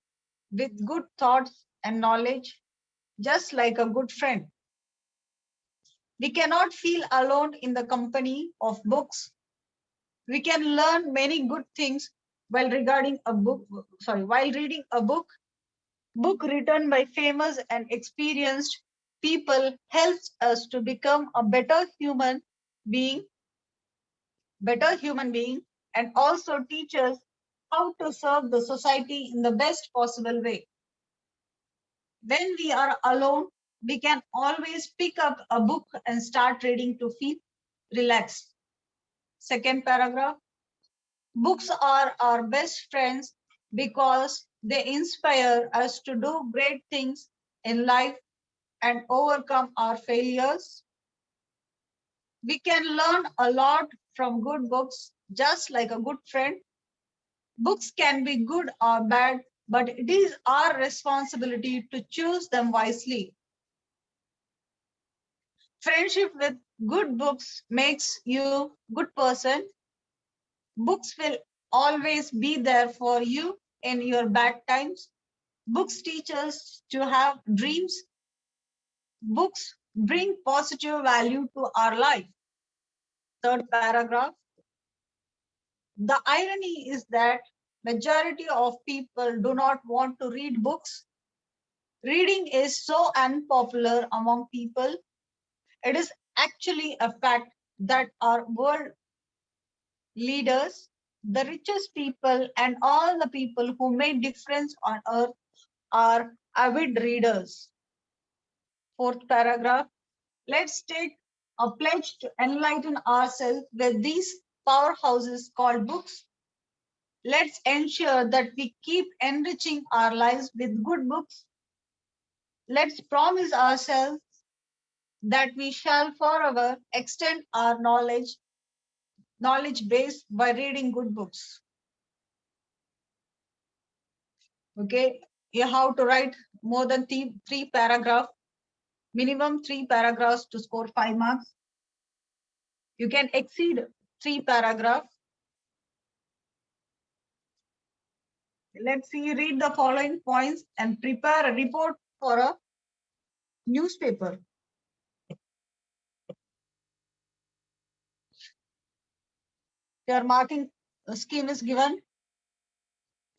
with good thoughts and knowledge, just like a good friend. We cannot feel alone in the company of books. We can learn many good things while while reading a book written by famous and experienced people helps us to become a being, better human being, and also teach us how to serve the society in the best possible way. When we are alone, we can always pick up a book and start reading to feel relaxed. Second paragraph. Books are our best friends because they inspire us to do great things in life and overcome our failures. We can learn a lot from good books, just like a good friend. Books can be good or bad, but it is our responsibility to choose them wisely. Friendship with good books makes you good person. Books will always be there for you in your bad times. Books teach us to have dreams. Books bring positive value to our life. Third paragraph. The irony is that majority of people do not want to read books. Reading is so unpopular among people. It is actually a fact that our world leaders, the richest people, and all the people who make difference on earth are avid readers. Fourth paragraph. Let's take a pledge to enlighten ourselves with these powerhouses called books. Let's ensure that we keep enriching our lives with good books. Let's promise ourselves that we shall forever extend our knowledge base by reading good books. Okay, you have to write more than three paragraphs, minimum 3 paragraphs to score 5 marks. You can exceed 3 paragraphs. Let's see, read the following points and prepare a report for a newspaper. Your marking scheme is given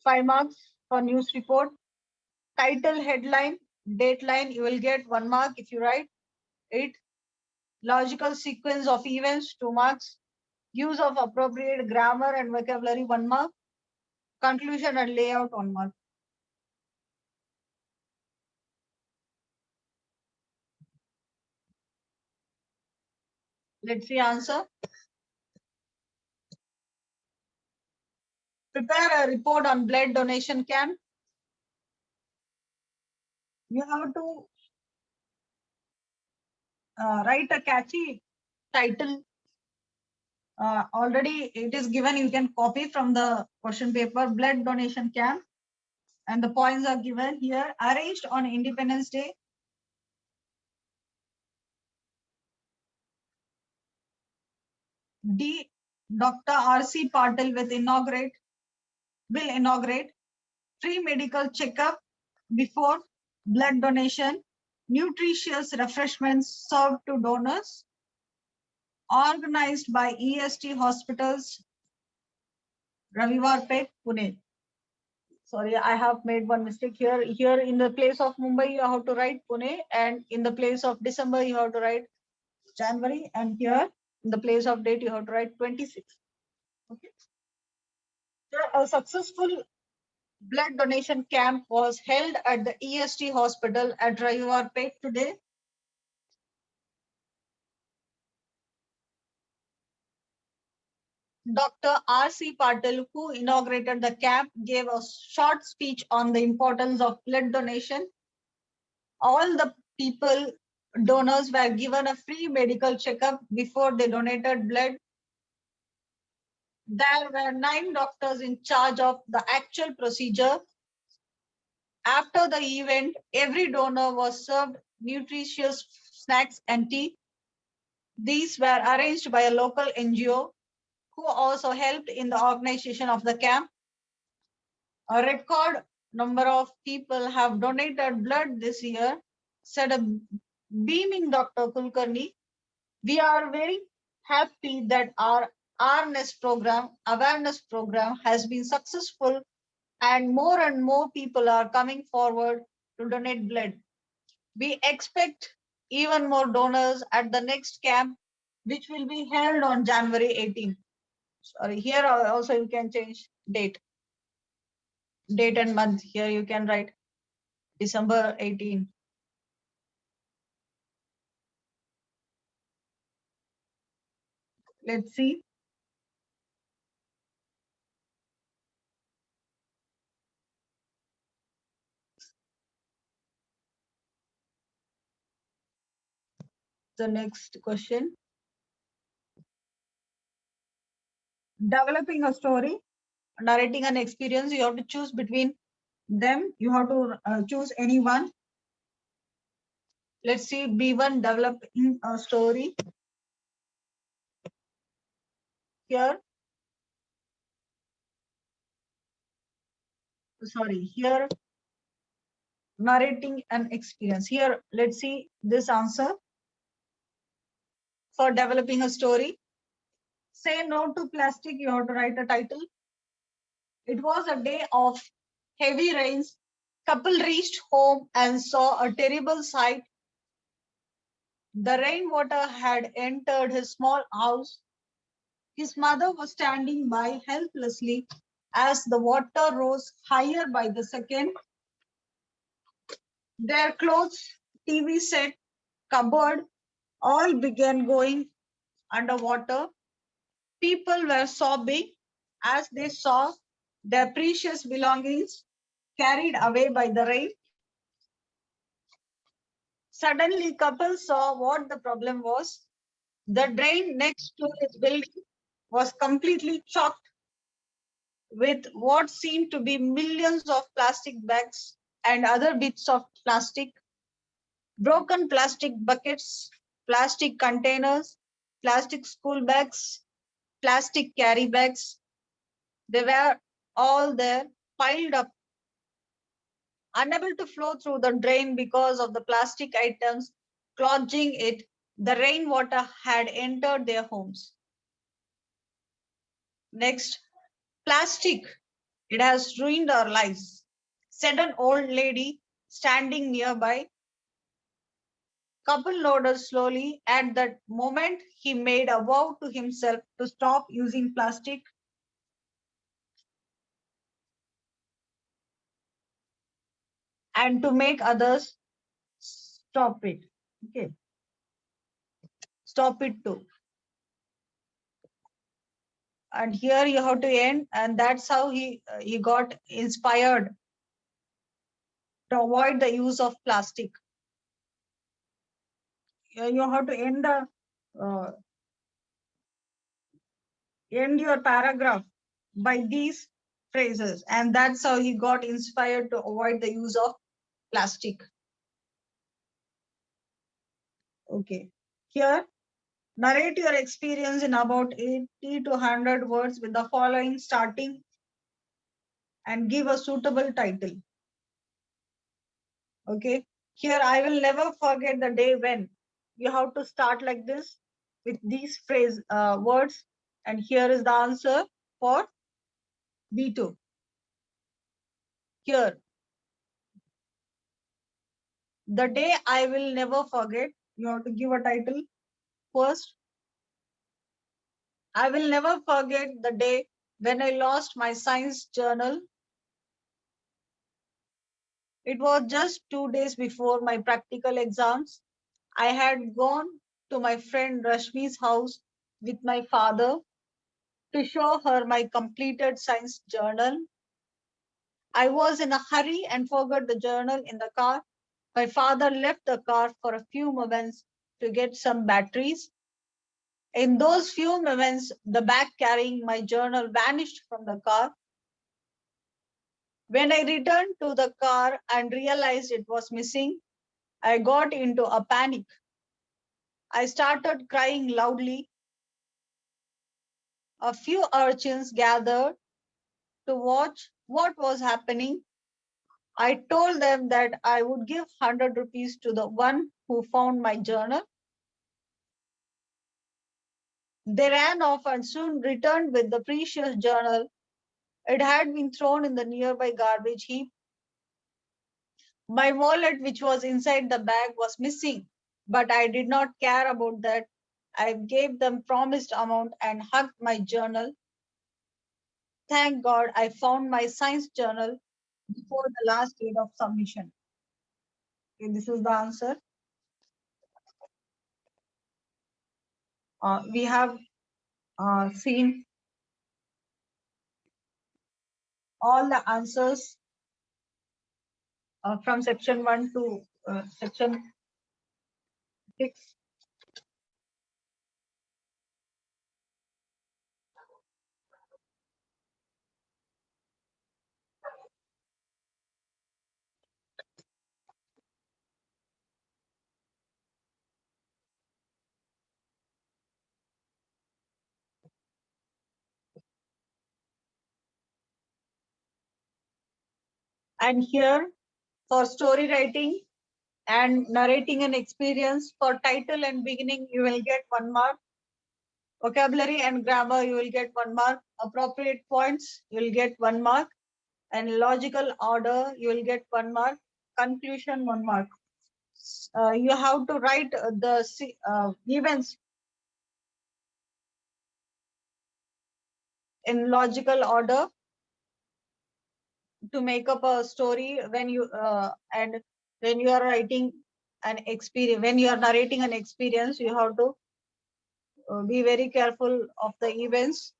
5 marks for news report. Title, headline, dateline, you will get 1 mark if you write it. Logical sequence of events, 2 marks. Use of appropriate grammar and vocabulary, 1 mark. Conclusion and layout, 1 mark. Let's see answer. Prepare a report on blood donation camp. You have to write a catchy title. Already it is given, you can copy from the question paper, blood donation camp. And the points are given here. Arranged on Independence Day. D. Dr. R.C. Patil will inaugurate free medical checkup before blood donation, nutritious refreshments served to donors, organized by EST Hospitals, Ravivarpet, Pune. Sorry, I have made one mistake here. Here in the place of Mumbai, you have to write Pune, and in the place of December, you have to write January, and here in the place of date, you have to write 26. Okay. So a successful blood donation camp was held at the EST hospital at Ravivarpet today. Dr. R.C. Patil, who inaugurated the camp, gave a short speech on the importance of blood donation. All the people, donors, were given a free medical checkup before they donated blood. There were 9 doctors in charge of the actual procedure, After the event, every donor was served nutritious snacks and tea. These were arranged by a local NGO who also helped in the organization of the camp. A record number of people have donated blood this year, said a beaming Dr. Kulkarni. We are very happy that our awareness program has been successful, and more people are coming forward to donate blood. We expect even more donors at the next camp, which will be held on January 18th. Sorry, here also you can change date and month. Here you can write December 18. Let's see. The next question. Developing a story, narrating an experience, you have to choose between them. You have to choose any one. Let's see, B1, developing a story. Here, sorry, here, narrating an experience. Here, let's see this answer. For developing a story, say no to plastic, you have to write a title. It was a day of heavy rains. Couple reached home and saw a terrible sight. The rainwater had entered his small house. His mother was standing by helplessly as the water rose higher by the second. Their clothes, TV set, cupboard, all began going underwater. People were sobbing as they saw their precious belongings carried away by the rain. Suddenly, couple saw what the problem was. The drain next to his building was completely choked with what seemed to be millions of plastic bags and other bits of plastic, broken plastic buckets, plastic containers, plastic school bags, plastic carry bags. They were all there, piled up, unable to flow through the drain because of the plastic items clogging it. The rainwater had entered their homes. Next, plastic. It has ruined our lives, said an old lady standing nearby. Couple nodded slowly. At that moment, he made a vow to himself to stop using plastic and to make others stop it. Okay, stop it too. And here you have to end, and that's how he got inspired to avoid the use of plastic. You have to uh, end your paragraph by these phrases, and that's how he got inspired to avoid the use of plastic. Okay, here narrate your experience in about 80 to 100 words with the following starting and give a suitable title. Okay, here I will never forget the day when. You have to start like this with these words, and here is the answer for B2. Here, the day I will never forget, you have to give a title first. I will never forget the day when I lost my science journal. It was just 2 days before my practical exams. I had gone to my friend Rashmi's house with my father to show her my completed science journal. I was in a hurry and forgot the journal in the car. My father left the car for a few moments to get some batteries. In those few moments, the bag carrying my journal vanished from the car. When I returned to the car and realized it was missing, I got into a panic. I started crying loudly. A few urchins gathered to watch what was happening. I told them that I would give 100 rupees to the one who found my journal. They ran off and soon returned with the precious journal. It had been thrown in the nearby garbage heap. My wallet, which was inside the bag, was missing, but I did not care about that. I gave them promised amount and hugged my journal. Thank God I found my science journal before the last date of submission. Okay, this is the answer. We have seen all the answers from section 1 to section 6. And here for story writing and narrating an experience, for title and beginning, you will get 1 mark. Vocabulary and grammar, you will get 1 mark. Appropriate points, you will get 1 mark. And logical order, you will get 1 mark. Conclusion, 1 mark. You have to write the events in logical order to make up a story when you and when you are writing an experience, when you are narrating an experience, you have to be very careful of the events,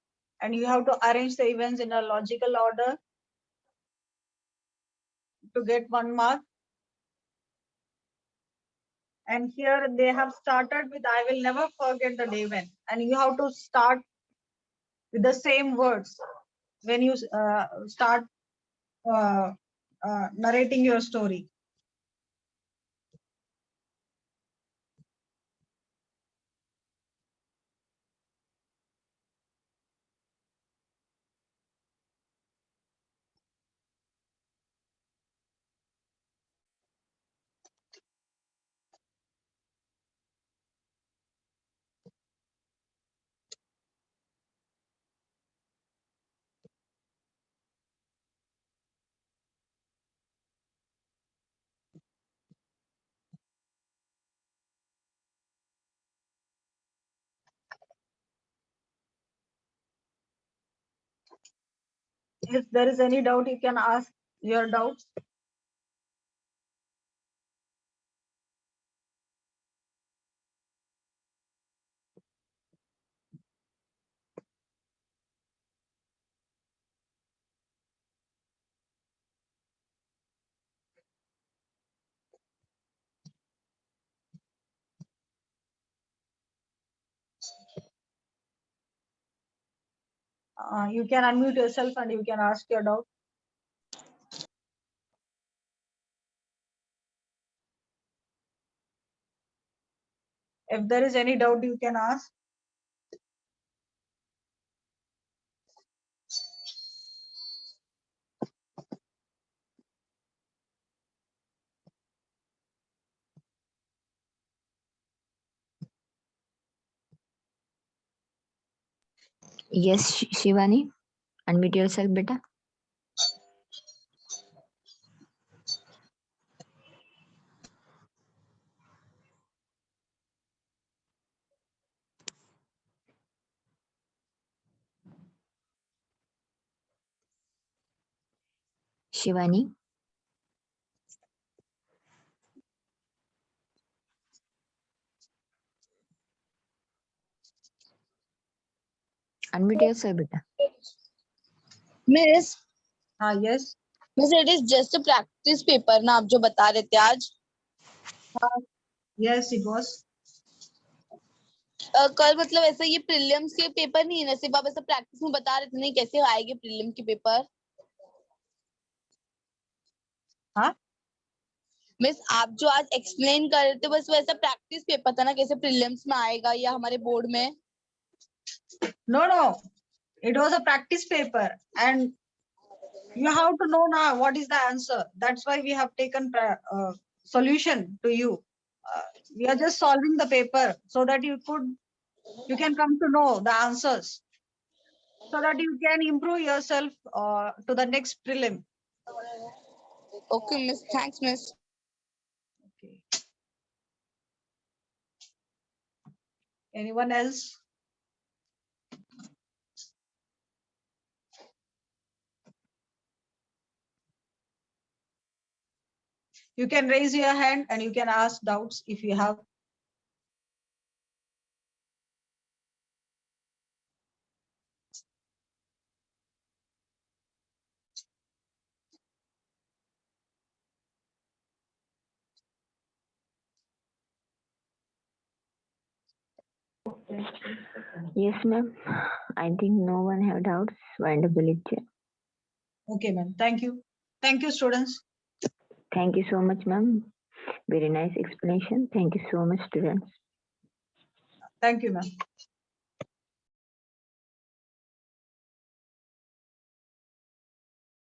and you have to arrange the events in a logical order to get 1 mark. And here they have started with I will never forget the day when, and you have to start with the same words when you start narrating your story. If there is any doubt, you can ask your doubts. You can unmute yourself and you can ask your doubt. If there is any doubt, you can ask. Yes, Shivani, unmute yourself, beta. Shivani. Unmute yourself, beta. Miss Yes. Miss it is just a practice paper ना आप जो बता रहे थे आज Yes, it was. कल मतलब ऐसा ये प्रीलिम्स के पेपर नहीं है ना, सिर्फ आप ऐसा प्रैक्टिस में बता रहे थे नहीं कैसे आएंगे प्रीलिम के पेपर. मिस आप जो आज एक्सप्लेन कर रहे थे बस वैसा प्रैक्टिस पेपर था ना, कैसे प्रीलिम्स में आएगा या हमारे बोर्ड में? No. It was a practice paper and you have to know now what is the answer. That's why we have taken solution to you. We are just solving the paper so that you can come to know the answers so that you can improve yourself to the next prelim. Okay, miss. Thanks, miss. Okay. Anyone else? You can raise your hand and you can ask doubts if you have. Yes, ma'am. I think no one have doubts. Wonderful. Okay, ma'am. Thank you. Thank you, students. Thank you so much, ma'am. Very nice explanation. Thank you so much, students. Thank you, ma'am.